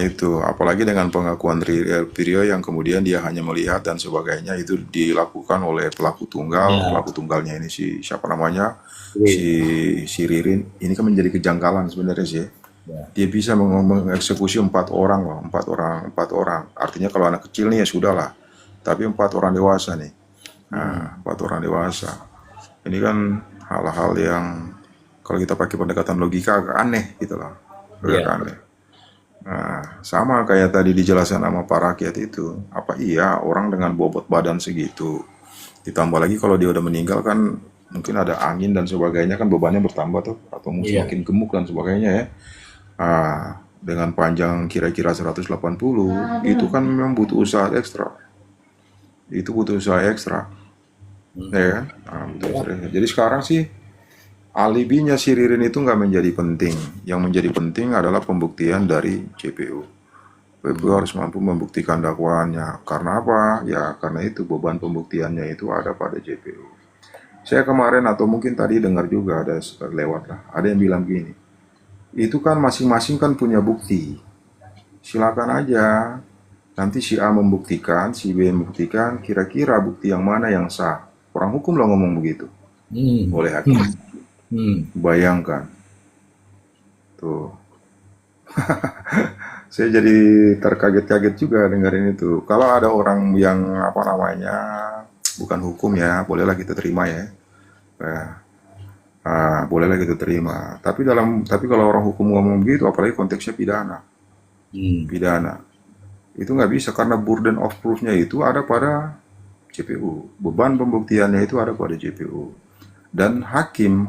Itu. Apalagi dengan pengakuan Prio yang kemudian dia hanya melihat dan sebagainya itu dilakukan oleh pelaku tunggal. Ya. Pelaku tunggalnya ini siapa namanya? Ririn. Si Ririn. Ini kan menjadi kejanggalan sebenarnya sih. Ya. Dia bisa mengeksekusi 4 orang loh, 4 orang. Artinya kalau anak kecil nih ya sudah lah. Tapi 4 orang dewasa nih. Nah, 4 orang dewasa. Ini kan hal-hal yang kalau kita pakai pendekatan logika agak aneh gitu loh. Agak Ya. aneh. Nah, sama kayak tadi dijelaskan sama Pak Rakyat itu. Apa iya orang dengan bobot badan segitu, ditambah lagi kalau dia udah meninggal kan mungkin ada angin dan sebagainya kan bebannya bertambah tuh, atau Iya. semakin gemuk dan sebagainya ya. Dengan panjang kira-kira 180, itu kan memang butuh usaha ekstra. Itu butuh usaha ekstra, ya kan? Butuh usaha ekstra. Jadi sekarang sih alibinya si Ririn itu nggak menjadi penting. Yang menjadi penting adalah pembuktian dari JPU. JPU harus mampu membuktikan dakwaannya. Karena apa? Ya karena itu beban pembuktiannya itu ada pada JPU. Saya kemarin atau mungkin tadi dengar juga ada lewat lah. Ada yang bilang gini, itu kan masing-masing kan punya bukti. Silakan aja. Nanti si A membuktikan, si B membuktikan, kira-kira bukti yang mana yang sah. Orang hukum lo ngomong begitu. Hmm. Oleh hakim. Bayangkan. Tuh. Saya jadi terkaget-kaget juga dengerin itu. Kalau ada orang yang apa namanya, bukan hukum ya, bolehlah kita terima ya. Bolehlah kita terima. Tapi kalau orang hukum ngomong begitu, apalagi konteksnya pidana. Pidana. Itu nggak bisa karena burden of proof-nya itu ada pada JPU. Beban pembuktiannya itu ada pada JPU. Dan hakim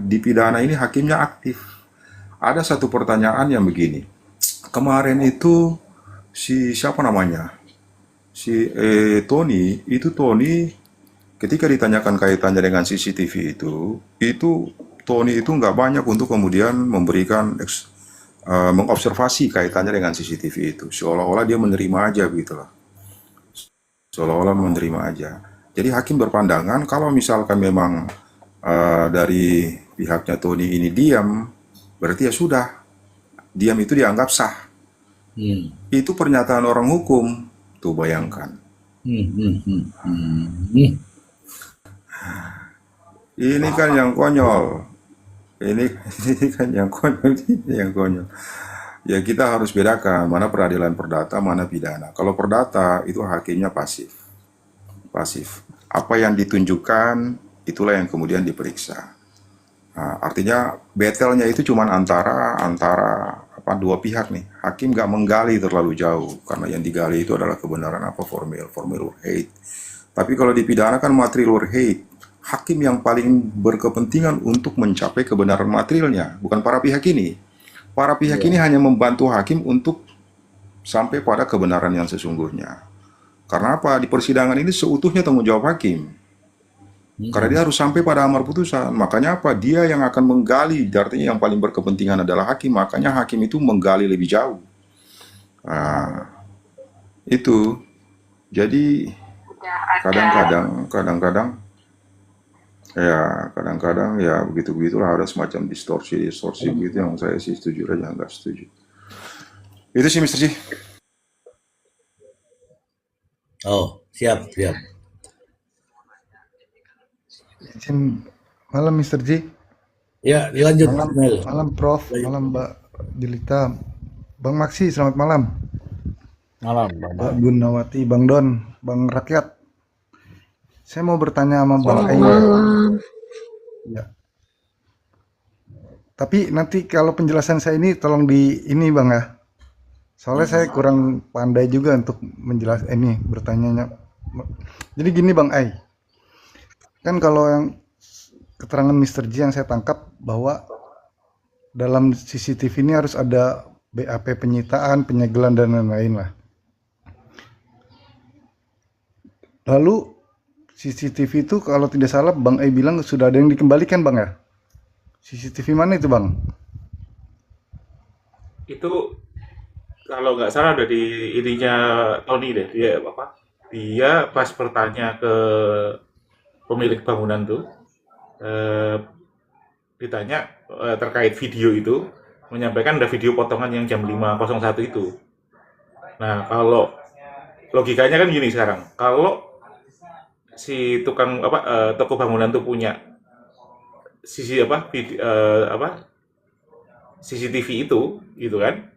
di pidana ini hakimnya aktif. Ada satu pertanyaan yang begini. Kemarin itu siapa namanya? Tony ketika ditanyakan kaitannya dengan CCTV itu Tony itu nggak banyak untuk kemudian memberikan mengobservasi kaitannya dengan CCTV itu. Seolah-olah dia menerima aja gitu lah. Seolah-olah menerima aja. Jadi hakim berpandangan kalau misalkan memang dari pihaknya Tony ini diam, berarti ya sudah. Diam itu dianggap sah. Itu pernyataan orang hukum. Tuh bayangkan. Ini kan yang konyol. Ini kan yang konyol. Ya kita harus bedakan mana peradilan perdata, mana pidana. Kalau perdata itu hakimnya pasif. Apa yang ditunjukkan itulah yang kemudian diperiksa. Artinya battle-nya itu cuma antara dua pihak nih. Hakim nggak menggali terlalu jauh karena yang digali itu adalah kebenaran formil or hate. Tapi kalau di pidana kan material or hate. Hakim yang paling berkepentingan untuk mencapai kebenaran materialnya, bukan para pihak ini. Para pihak ini hanya membantu hakim untuk sampai pada kebenaran yang sesungguhnya. Karena apa? Di persidangan ini seutuhnya tanggung jawab hakim. Karena dia harus sampai pada amar putusan. Makanya apa? Dia yang akan menggali, artinya yang paling berkepentingan adalah hakim. Makanya hakim itu menggali lebih jauh. Itu. Jadi kadang-kadang ya begitu-begitulah, ada semacam distorsi begitu yang saya sih setuju aja nggak setuju. Itu sih Mr. G. Oh, siap. Izin malam Mr. J. Ya, dilanjut. Malam Prof, malam Mbak Jelita, Bang Maksi, selamat malam. Malam, Mbak Gunawati, Bang Don, Bang Rakyat. Saya mau bertanya sama Bang Aing. Ya. Tapi nanti kalau penjelasan saya ini tolong ini Bang ya. Soalnya saya kurang pandai juga untuk menjelaskan ini bertanyanya. Jadi gini Bang Ai. Kan kalau yang keterangan Mr. J yang saya tangkap bahwa dalam CCTV ini harus ada BAP penyitaan, penyegelan dan lain-lain lah. Lalu CCTV itu kalau tidak salah Bang Ai bilang sudah ada yang dikembalikan Bang ya? CCTV mana itu Bang? Itu kalau nggak salah ada di ininya Tony deh, dia pas bertanya ke pemilik bangunan tuh, ditanya terkait video itu, menyampaikan ada video potongan yang jam 5.01 itu. Nah, kalau logikanya kan gini sekarang, kalau si tukang toko bangunan tuh punya sisi CCTV itu, gitu kan,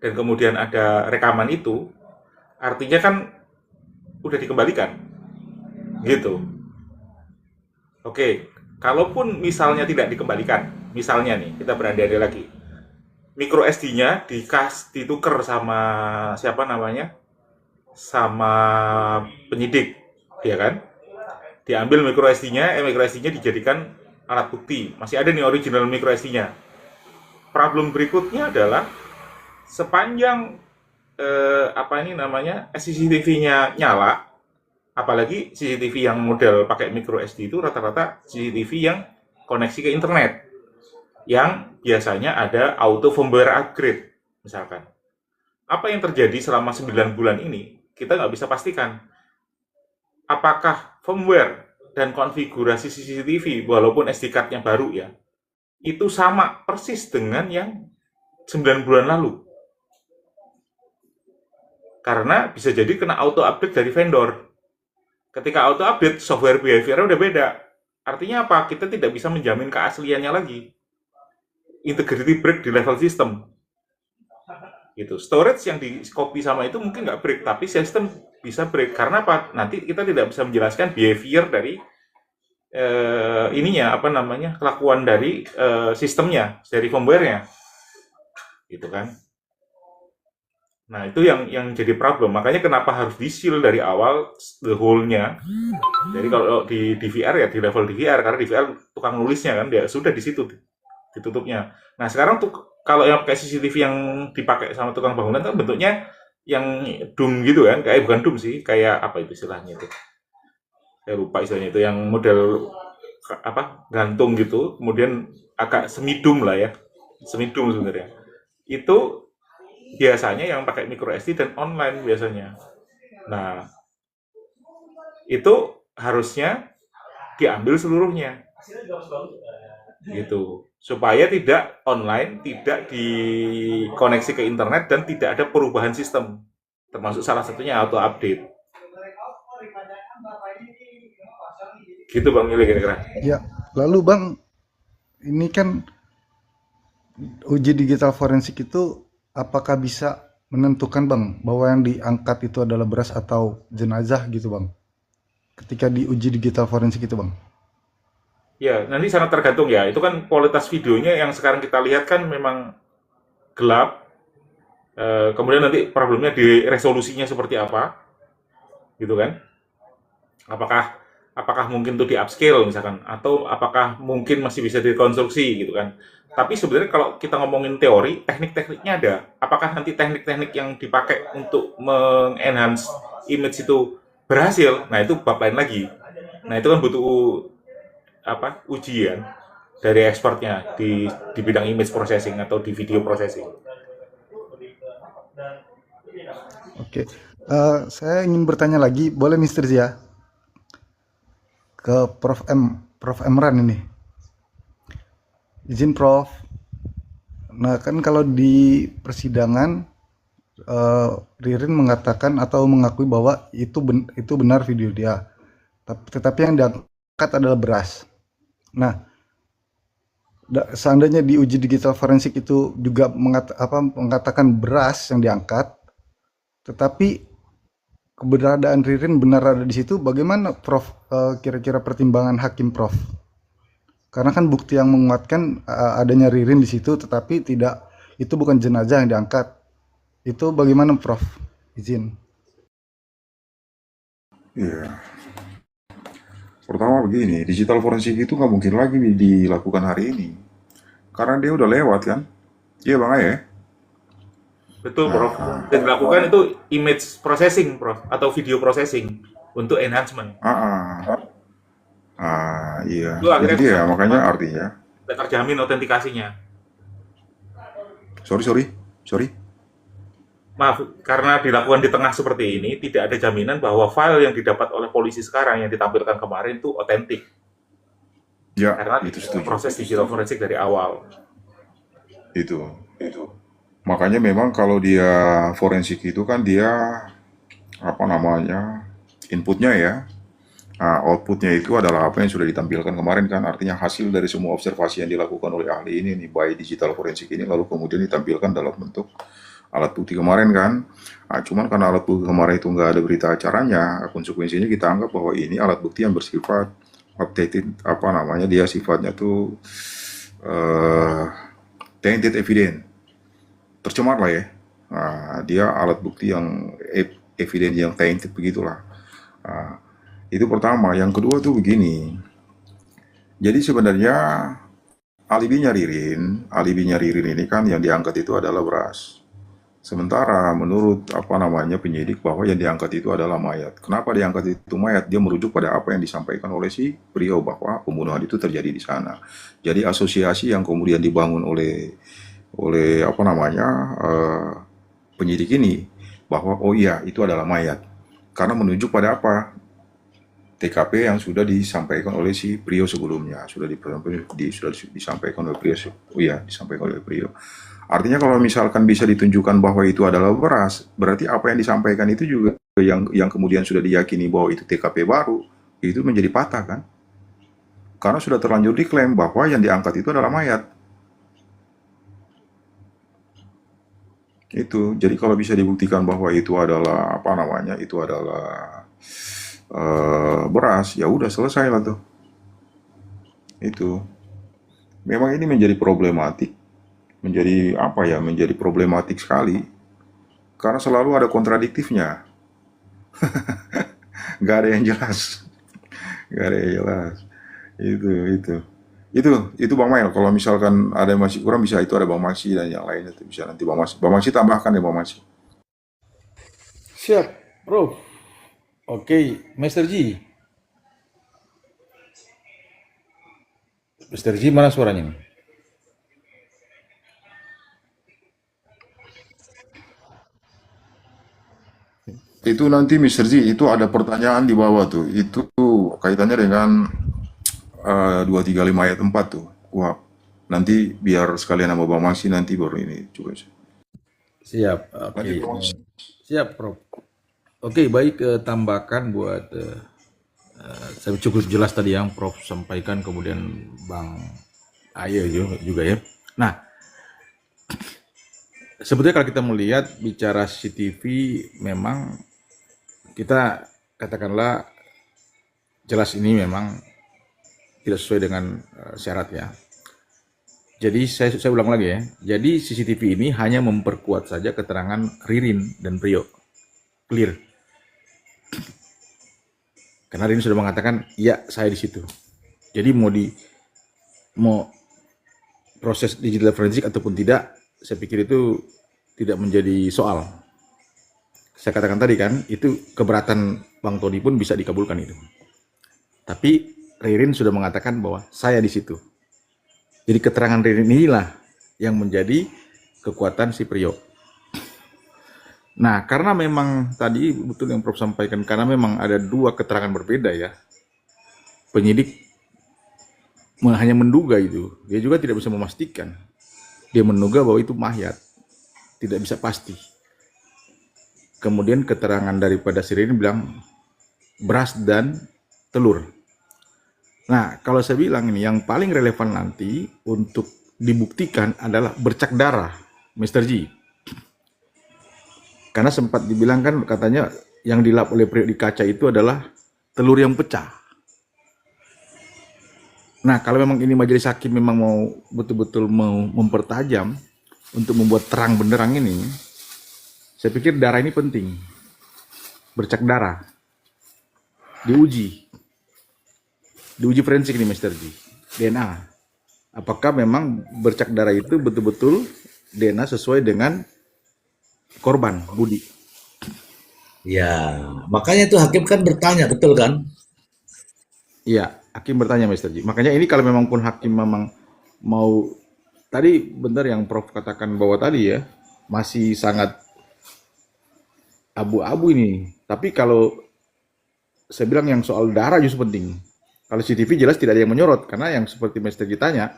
dan kemudian ada rekaman itu, artinya kan udah dikembalikan, gitu. Oke, kalaupun misalnya tidak dikembalikan, misalnya nih, kita berandai-andai lagi, micro SD-nya ditukar sama siapa namanya, sama penyidik, ya kan? Diambil micro SD-nya dijadikan alat bukti. Masih ada nih original micro SD-nya. Problem berikutnya adalah sepanjang CCTV-nya nyala, apalagi CCTV yang model pakai micro SD itu rata-rata CCTV yang koneksi ke internet, yang biasanya ada auto firmware upgrade, misalkan. Apa yang terjadi selama 9 bulan ini, kita nggak bisa pastikan. Apakah firmware dan konfigurasi CCTV, walaupun SD card-nya baru ya, itu sama persis dengan yang 9 bulan lalu. Karena bisa jadi kena auto update dari vendor. Ketika auto update, software behavior-nya udah beda. Artinya apa? Kita tidak bisa menjamin keasliannya lagi. Integrity break di level sistem. Gitu. Storage yang di copy sama itu mungkin nggak break, tapi sistem bisa break. Karena apa? Nanti kita tidak bisa menjelaskan behavior dari kelakuan dari sistemnya, dari firmware-nya. Gitu kan. Nah, itu yang jadi problem. Makanya kenapa harus di-seal dari awal the whole-nya. Jadi kalau di DVR ya di level DVR, karena DVR tukang nulisnya kan, dia sudah di situ ditutupnya. Nah, sekarang tuh kalau yang pakai CCTV yang dipakai sama tukang bangunan kan bentuknya yang dum gitu kan, kayak bukan dum sih, kayak apa itu istilahnya itu. Saya lupa istilahnya itu, yang model gantung gitu, kemudian agak semidum lah ya. Semidum sebenarnya. Itu biasanya yang pakai micro SD dan online biasanya. Nah, itu harusnya diambil seluruhnya. Gitu. Supaya tidak online, tidak dikoneksi ke internet, dan tidak ada perubahan sistem. Termasuk salah satunya auto update. Gitu Bang Yuli kira-kira. Ya, lalu Bang, ini kan uji digital forensik itu apakah bisa menentukan Bang bahwa yang diangkat itu adalah beras atau jenazah gitu Bang? Ketika diuji digital forensik itu Bang. Ya, nanti sangat tergantung ya. Itu kan kualitas videonya yang sekarang kita lihat kan memang gelap. Kemudian nanti problemnya di resolusinya seperti apa, gitu kan? Apakah mungkin itu di upscale misalkan, atau apakah mungkin masih bisa dikonstruksi gitu kan? Tapi sebenarnya kalau kita ngomongin teori, teknik-tekniknya ada. Apakah nanti teknik-teknik yang dipakai untuk mengenhance image itu berhasil? Nah, itu bab lain lagi. Nah, itu kan butuh ujian dari expertnya di bidang image processing atau di video processing. Oke. Saya ingin bertanya lagi, boleh Mr. Zia? Ke Prof Emran ini. Izin Prof. Nah, kan kalau di persidangan Ririn mengatakan atau mengakui bahwa itu benar video dia. Tetapi yang diangkat adalah beras. Nah, seandainya di uji digital forensik itu juga mengatakan beras yang diangkat, tetapi keberadaan Ririn benar ada di situ, bagaimana Prof kira-kira pertimbangan hakim Prof? Karena kan bukti yang menguatkan adanya Ririn di situ, tetapi itu bukan jenazah yang diangkat. Itu bagaimana Prof? Izin. Iya. Pertama begini, digital forensik itu nggak mungkin lagi dilakukan hari ini. Karena dia udah lewat kan? Iya Bang Aye? Betul, Prof. Dan dilakukan itu image processing, Prof, atau video processing untuk enhancement. Iya. Itu akhirnya Jadi dia makanya artinya. tidak terjamin autentikasinya. Sorry. Maaf, karena dilakukan di tengah seperti ini, tidak ada jaminan bahwa file yang didapat oleh polisi sekarang yang ditampilkan kemarin itu otentik. Ya, Karena itu setuju. proses digital forensik dari awal. Itu. Makanya memang kalau dia forensik itu kan dia inputnya ya Nah, outputnya itu adalah apa yang sudah ditampilkan kemarin kan, artinya hasil dari semua observasi yang dilakukan oleh ahli ini nih, by digital forensik ini, lalu kemudian ditampilkan dalam bentuk alat bukti kemarin kan. Nah, cuman karena alat bukti kemarin itu nggak ada berita acaranya, konsekuensinya kita anggap bahwa ini alat bukti yang bersifat updated, apa namanya, dia sifatnya tuh tainted evidence, tercemar lah ya. Nah, dia alat bukti yang evidence yang tainted begitulah. Nah, itu pertama. Yang kedua tuh begini. Jadi sebenarnya alibinya Ririn ini kan yang diangkat itu adalah beras. Sementara menurut apa namanya penyidik bahwa yang diangkat itu adalah mayat. Kenapa diangkat itu mayat? Dia merujuk pada apa yang disampaikan oleh si Priyo bahwa pembunuhan itu terjadi di sana. Jadi asosiasi yang kemudian dibangun oleh apa namanya penyidik ini bahwa oh iya itu adalah mayat. Karena menunjuk pada apa? TKP yang sudah disampaikan oleh si Priyo sebelumnya, sudah disampaikan oleh Priyo. Oh iya, disampaikan oleh Priyo. Artinya kalau misalkan bisa ditunjukkan bahwa itu adalah beras, berarti apa yang disampaikan itu juga yang kemudian sudah diyakini bahwa itu TKP baru, itu menjadi patah kan? Karena sudah terlanjur diklaim bahwa yang diangkat itu adalah mayat. Itu. Jadi kalau bisa dibuktikan bahwa itu adalah apa namanya, itu adalah beras, ya udah selesai lah tuh. Itu. Memang ini menjadi problematik, menjadi problematik sekali karena selalu ada kontradiktifnya. Gak ada yang jelas. Gak ada yang jelas. Itu Bang Mail. Kalau misalkan ada yang masih kurang, bisa itu ada Bang Maksi dan yang lainnya tuh bisa nanti Bang Maksi tambahkan ya Bang Maksi. Siap, Prof. Oke, Master G. Master G mana suaranya nih? Itu nanti Mr. Z, itu ada pertanyaan di bawah tuh. Itu kaitannya dengan 235 ayat 4 tuh. Wah, nanti biar sekalian sama Bang Maksi nanti baru ini juga. Siap, oke. Lanjut Bang Maksi. Siap, Prof. Oke, baik, tambahkan buat saya cukup jelas tadi yang Prof sampaikan, kemudian Bang Aye juga ya. Nah, sebetulnya kalau kita melihat bicara CCTV, memang kita katakanlah jelas ini memang tidak sesuai dengan syarat ya. Jadi saya ulang lagi ya. Jadi CCTV ini hanya memperkuat saja keterangan Ririn dan Priyo. Clear. Karena Ririn sudah mengatakan, ya saya di situ. Jadi mau proses digital forensik ataupun tidak, saya pikir itu tidak menjadi soal. Saya katakan tadi kan, itu keberatan Bang Tony pun bisa dikabulkan itu. Tapi Ririn sudah mengatakan bahwa saya di situ. Jadi keterangan Ririn inilah yang menjadi kekuatan si Priyo. Nah, karena memang tadi betul yang Prof sampaikan, karena memang ada dua keterangan berbeda ya. Penyidik hanya menduga itu, dia juga tidak bisa memastikan. Dia menduga bahwa itu mayat, tidak bisa pasti. Kemudian keterangan daripada Ririn bilang beras dan telur. Nah, kalau saya bilang ini yang paling relevan nanti untuk dibuktikan adalah bercak darah, Mr. G. Karena sempat dibilang kan katanya yang dilap oleh Priyo di kaca itu adalah telur yang pecah. Nah, kalau memang ini majelis hakim memang mau betul-betul mau mempertajam untuk membuat terang benderang ini, saya pikir darah ini penting. Bercak darah. Diuji forensik ini Mr. G. DNA. Apakah memang bercak darah itu betul-betul DNA sesuai dengan korban Budi? Ya, makanya itu hakim kan bertanya, betul kan? Iya, hakim bertanya Mr. G. Makanya ini kalau memang pun hakim memang mau, tadi benar yang Prof katakan bahwa tadi ya, masih sangat abu-abu ini. Tapi kalau saya bilang yang soal darah justru penting. Kalau CCTV jelas tidak ada yang menyorot, karena yang seperti Mr. G tanya,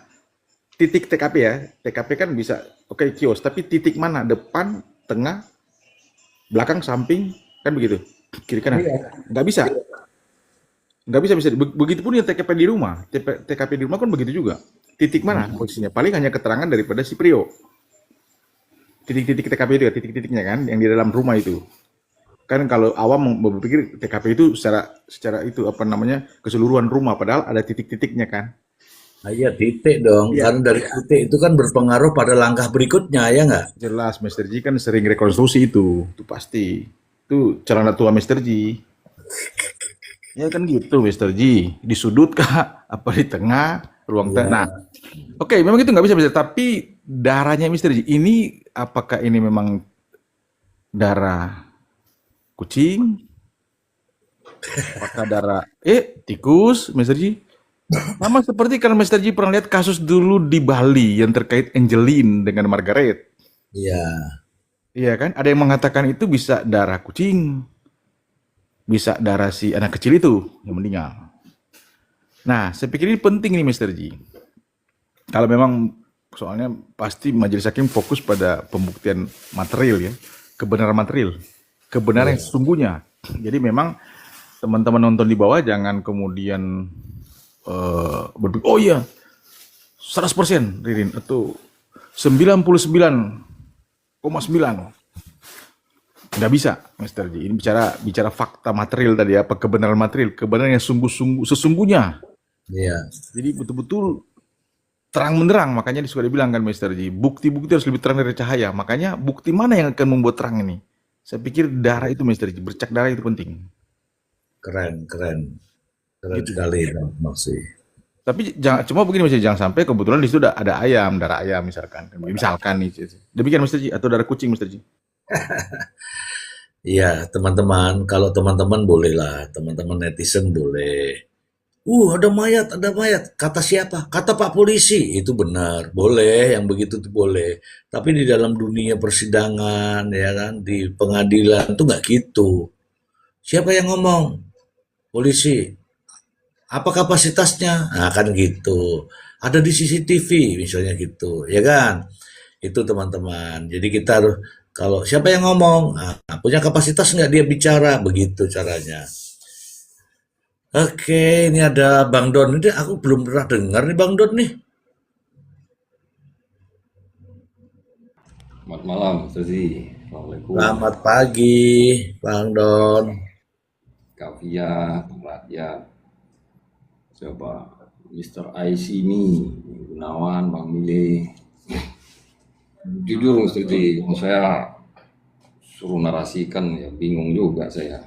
titik TKP ya, TKP kan bisa oke, kios, tapi titik mana? Depan, tengah, belakang, samping, kan begitu, kiri kanan, nggak bisa. Nggak bisa, begitupun yang TKP di rumah. TKP di rumah kan begitu juga. Titik mana posisinya? Paling hanya keterangan daripada si Prio. Titik-titik TKP itu ya, titik-titiknya kan, yang di dalam rumah itu. Kan kalau awam berpikir TKP itu secara itu apa namanya keseluruhan rumah, padahal ada titik-titiknya kan. Nah, iya titik dong, Iya, karena dari titik itu kan berpengaruh pada langkah berikutnya, ya nggak? jelas Mr. G kan sering rekonstruksi itu pasti. Itu celana tua Mr. G. Ya kan gitu Mr. G, di sudut kah? Apa di tengah? Ruang tengah. Nah, oke, memang itu nggak bisa. Tapi darahnya Mr. G, ini apakah ini memang darah kucing? Apakah darah tikus, Mr. G? Sama seperti kalau Mr. G pernah lihat kasus dulu di Bali yang terkait Angeline dengan Margaret. Iya, Iya kan? Ada yang mengatakan itu bisa darah kucing, bisa darah si anak kecil itu yang meninggal. Nah, saya pikir ini penting nih Mr. G. Kalau memang soalnya pasti majelis hakim fokus pada pembuktian material ya, kebenaran material, kebenaran yang sesungguhnya. Jadi memang teman-teman nonton di bawah jangan kemudian berpikir, oh iya 100% Ririn, atau 99,9. Nggak bisa, Mr. G. Ini bicara fakta material tadi, apa kebenaran material, kebenaran yang sesungguhnya. iya. Jadi betul-betul terang benderang, makanya suka dibilang kan Mr. G, bukti-bukti harus lebih terang dari cahaya. Makanya bukti mana yang akan membuat terang ini? Saya pikir darah itu Mr. G, bercak darah itu penting. Keren Gitu. sekali, Maksi. Tapi cuma begini Mr. G, jangan sampai kebetulan di situ ada ayam, darah ayam misalkan. Misalkan nih. Demikian Mr. G, atau darah kucing Mr. G. Iya, teman-teman, kalau teman-teman boleh lah, teman-teman netizen boleh. Ada mayat. Kata siapa? Kata Pak Polisi. Itu benar, boleh, yang begitu tuh boleh. Tapi di dalam dunia persidangan, ya kan, di pengadilan tuh nggak gitu. Siapa yang ngomong? Polisi. Apa kapasitasnya? Nah, kan gitu. Ada di CCTV, misalnya gitu, ya kan? Itu teman-teman. Jadi kita harus, kalau siapa yang ngomong, punya kapasitas nggak dia bicara, begitu caranya. Oke, ini ada Bang Don. Ini aku belum pernah dengar nih Bang Don nih. Selamat malam, Suzy. Assalamualaikum. Selamat pagi, Bang Don. Kak Fia, rakyat. Coba Mr. Aisimi, Gunawan, Bang Mile. Jujur, Suzy, saya suruh narasikan ya bingung juga saya.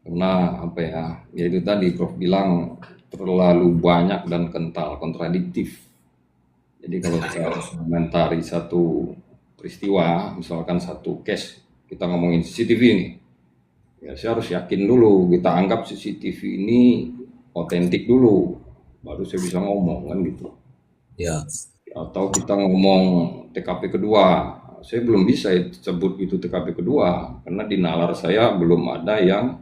Karena apa ya itu tadi Prof bilang terlalu banyak dan kental, kontradiktif. Jadi kalau saya harus komentari satu peristiwa, misalkan satu case, kita ngomongin CCTV ini, ya saya harus yakin dulu, kita anggap CCTV ini otentik dulu, baru saya bisa ngomong kan gitu. Ya, Atau kita ngomong TKP kedua, saya belum bisa sebut itu TKP kedua, karena di nalar saya belum ada yang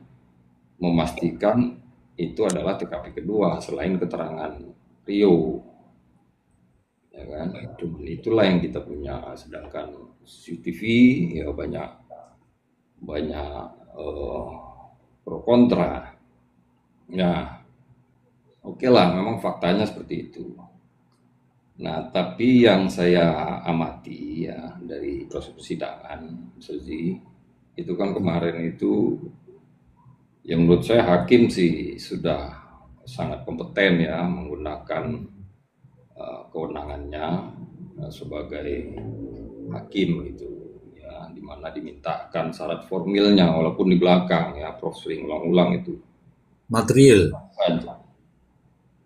memastikan itu adalah TKP kedua selain keterangan Rio, ya kan? Cuman itulah yang kita punya. Sedangkan CCTV ya banyak pro kontra. Ya, oke lah, memang faktanya seperti itu. Nah, tapi yang saya amati ya dari proses persidangan, Suzy, itu kan kemarin itu yang menurut saya hakim sih sudah sangat kompeten ya menggunakan kewenangannya sebagai hakim gitu ya, dimana dimintakan syarat formilnya walaupun di belakang ya Prof sering ulang-ulang itu material.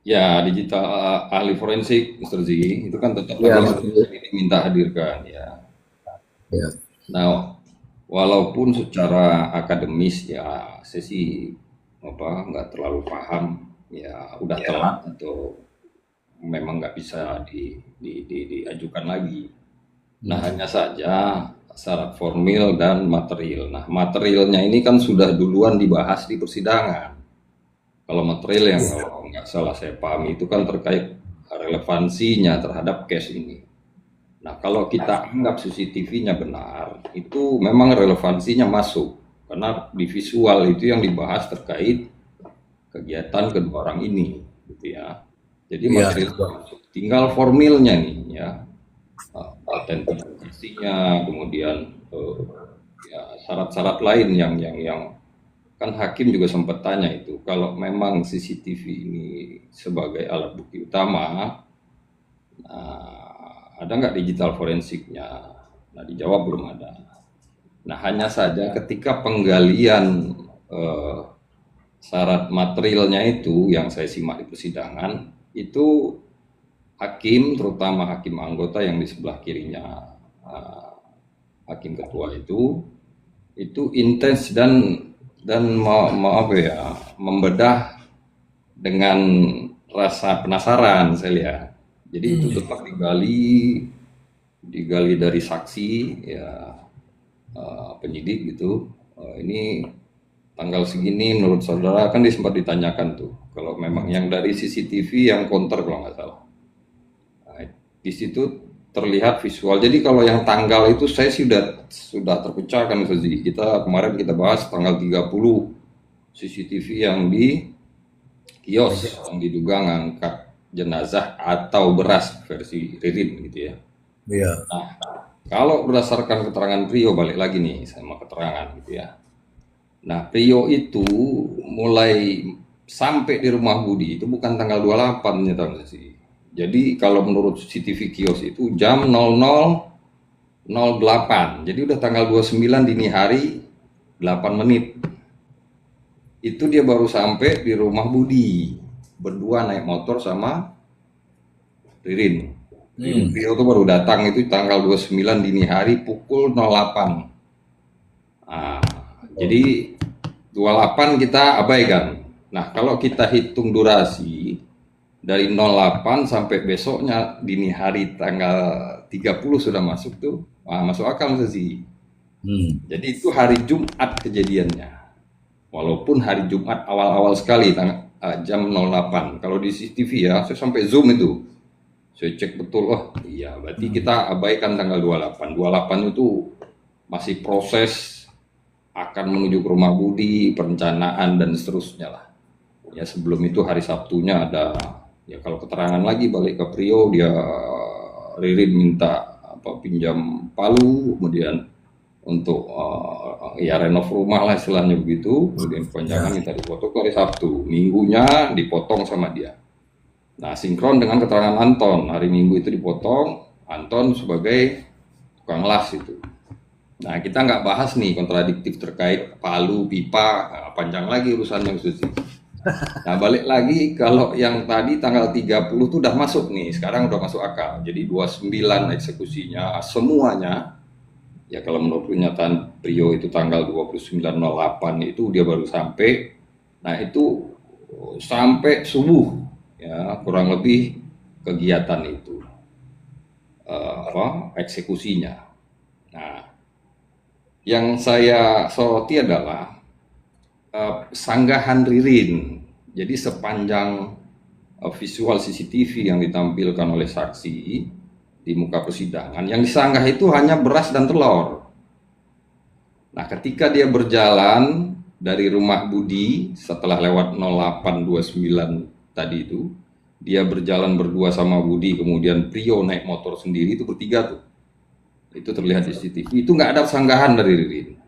ya digital ahli forensik Mr. Z itu kan tetap Ya, harus diminta hadirkan ya. Ya. Nah, walaupun secara akademis ya saya sih nggak terlalu paham ya udah telat atau memang nggak bisa diajukan lagi. Nah, hanya saja syarat formil dan material. Nah, materialnya ini kan sudah duluan dibahas di persidangan. Kalau material yang kalau nggak salah saya pahami itu kan terkait relevansinya terhadap case ini. Nah, kalau kita anggap CCTV-nya benar, itu memang relevansinya masuk. Karena di visual itu yang dibahas terkait kegiatan kedua orang ini, gitu ya. Jadi Iya, material betul. masuk, tinggal formilnya nih ya, autentifikasinya, kemudian ya syarat-syarat lain yang kan hakim juga sempat tanya itu, kalau memang CCTV ini sebagai alat bukti utama, ada nggak digital forensiknya? Nah, dijawab belum ada. Nah, hanya saja ketika penggalian syarat materialnya itu yang saya simak di persidangan, itu hakim, terutama hakim anggota yang di sebelah kirinya hakim ketua itu intens dan mau apa ya, membedah dengan rasa penasaran saya lihat. Jadi itu tetap digali dari saksi ya, penyidik gitu. Ini tanggal segini menurut saudara, kan sempat ditanyakan tuh, kalau memang yang dari CCTV yang counter kalau nggak salah. Nah, di situ terlihat visual. Jadi kalau yang tanggal itu saya sih sudah terpecahkan. Kemarin kita bahas tanggal 30 CCTV yang di kios yang diduga ngangkat jenazah atau beras versi Ririn gitu ya. Iya. Nah, kalau berdasarkan keterangan Prio, balik lagi nih sama keterangan gitu ya. Nah, Prio itu mulai sampai di rumah Budi itu bukan tanggal 28 ya, tahu sih. Jadi kalau menurut CCTV kios itu jam 00.08. Jadi udah tanggal 29 dini hari 8 menit. Itu dia baru sampai di rumah Budi. Berdua naik motor sama Ririn. Prio itu baru datang itu tanggal 29 dini hari pukul 08. Nah, jadi 28 kita abaikan. Nah, kalau kita hitung durasi dari 08 sampai besoknya dini hari tanggal 30 sudah masuk tuh, masuk akal sih. Jadi itu hari Jumat kejadiannya. Walaupun hari Jumat awal-awal sekali jam 08. Kalau di CCTV ya, saya sampai zoom itu. Saya cek betul, iya berarti kita abaikan tanggal 28. 28 itu masih proses akan menuju ke rumah Budi, perencanaan dan seterusnya lah. Ya sebelum itu hari Sabtunya ada, ya kalau keterangan lagi balik ke Prio, dia Ririn minta pinjam palu, kemudian untuk ya renov rumah lah istilahnya begitu, kemudian panjangan minta dipotong hari Sabtu, minggunya dipotong sama dia. Nah, sinkron dengan keterangan Anton, hari Minggu itu dipotong, Anton sebagai tukang las itu. Nah, kita nggak bahas nih kontradiktif terkait palu, pipa, panjang lagi urusannya Susi. Nah, balik lagi kalau yang tadi tanggal 30 itu udah masuk nih, sekarang udah masuk akal. Jadi 29 eksekusinya, semuanya, ya kalau menurut pernyataan Prio itu tanggal 29.08 itu dia baru sampai. Nah, itu sampai subuh. Ya, kurang lebih kegiatan itu eksekusinya. Nah, yang saya soroti adalah sanggahan Ririn. Jadi sepanjang visual CCTV yang ditampilkan oleh saksi di muka persidangan, yang disanggah itu hanya beras dan telur. Nah, ketika dia berjalan dari rumah Budi setelah lewat 0829 tadi itu, dia berjalan berdua sama Budi, kemudian Prio naik motor sendiri, itu bertiga tuh. Itu terlihat di CCTV, itu nggak ada sanggahan dari Ririn.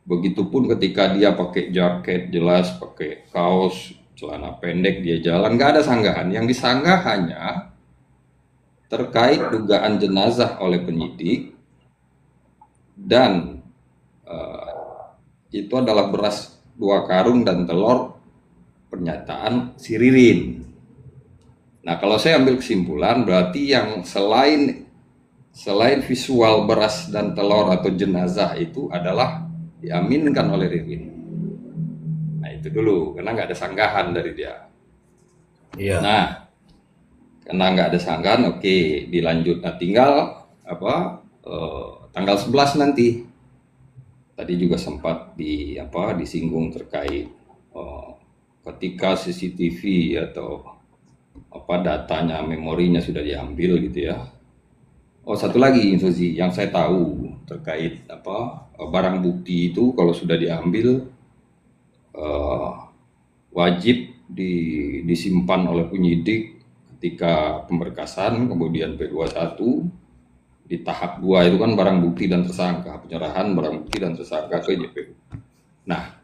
Begitupun ketika dia pakai jaket jelas, pakai kaos, celana pendek, dia jalan, nggak ada sanggahan. Yang disanggah hanya terkait dugaan jenazah oleh penyidik, dan itu adalah beras 2 karung dan telur, pernyataan si Ririn. Nah, kalau saya ambil kesimpulan, berarti yang selain visual beras dan telur atau jenazah itu adalah diaminkan oleh Ririn. Nah, itu dulu, karena nggak ada sanggahan dari dia. Iya. Nah, karena nggak ada sanggahan, oke, dilanjut. Nah, tinggal tanggal 11 nanti. Tadi juga sempat disinggung terkait ketika CCTV atau datanya, memorinya sudah diambil gitu ya. Satu lagi informasi yang saya tahu terkait barang bukti itu kalau sudah diambil, wajib disimpan oleh penyidik ketika pemberkasan, kemudian P21 di tahap 2 itu kan barang bukti dan tersangka, penyerahan barang bukti dan tersangka ke JPU. Nah,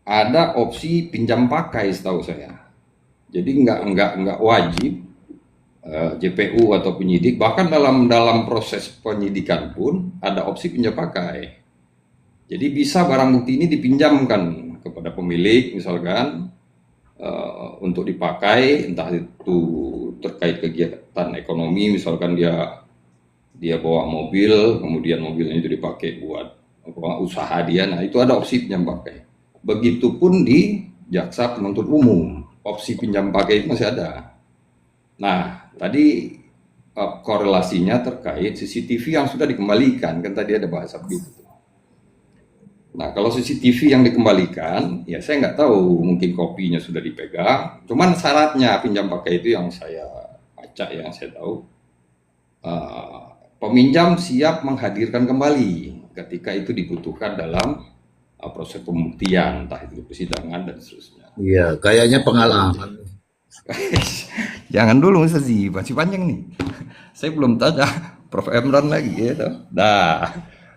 ada opsi pinjam pakai setahu saya. Jadi nggak wajib JPU atau penyidik, bahkan dalam proses penyidikan pun ada opsi pinjam pakai. Jadi bisa barang bukti ini dipinjamkan kepada pemilik misalkan untuk dipakai, entah itu terkait kegiatan ekonomi, misalkan dia bawa mobil, kemudian mobilnya itu dipakai buat usaha dia, nah itu ada opsi pinjam pakai. Begitupun di jaksa penuntut umum, opsi pinjam pakai itu masih ada. Nah, tadi korelasinya terkait CCTV yang sudah dikembalikan, kan tadi ada bahasa begitu. Nah, kalau CCTV yang dikembalikan, ya saya nggak tahu, mungkin kopinya sudah dipegang. Cuman syaratnya pinjam pakai itu yang saya baca, yang saya tahu, peminjam siap menghadirkan kembali ketika itu dibutuhkan dalam proses pembuktian, entah itu persidangan dan seterusnya. Iya, kayaknya pengalaman. Jangan dulu Ustazi, masih panjang nih. Saya belum tanya Prof. Emran lagi ya. Dah,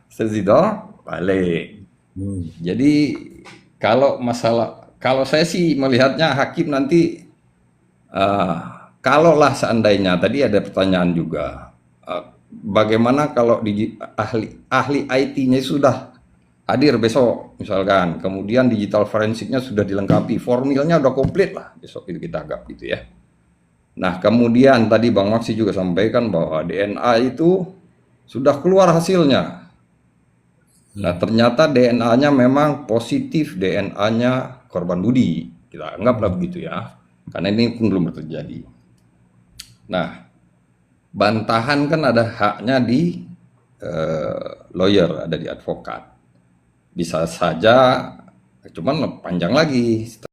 Ustazi toh balik. Jadi kalau saya sih melihatnya hakim nanti kalaulah seandainya tadi ada pertanyaan juga, bagaimana kalau ahli IT-nya sudah hadir besok misalkan, kemudian digital forensiknya sudah dilengkapi, formilnya udah komplit lah, besok itu kita anggap gitu ya. Nah, kemudian tadi Bang Maksi juga sampaikan bahwa DNA itu sudah keluar hasilnya. Nah, ternyata DNA-nya memang positif, DNA-nya korban Budi. Kita anggaplah begitu ya, karena ini pun belum terjadi. Nah, bantahan kan ada haknya di lawyer, ada di advokat. Bisa saja, cuman panjang lagi.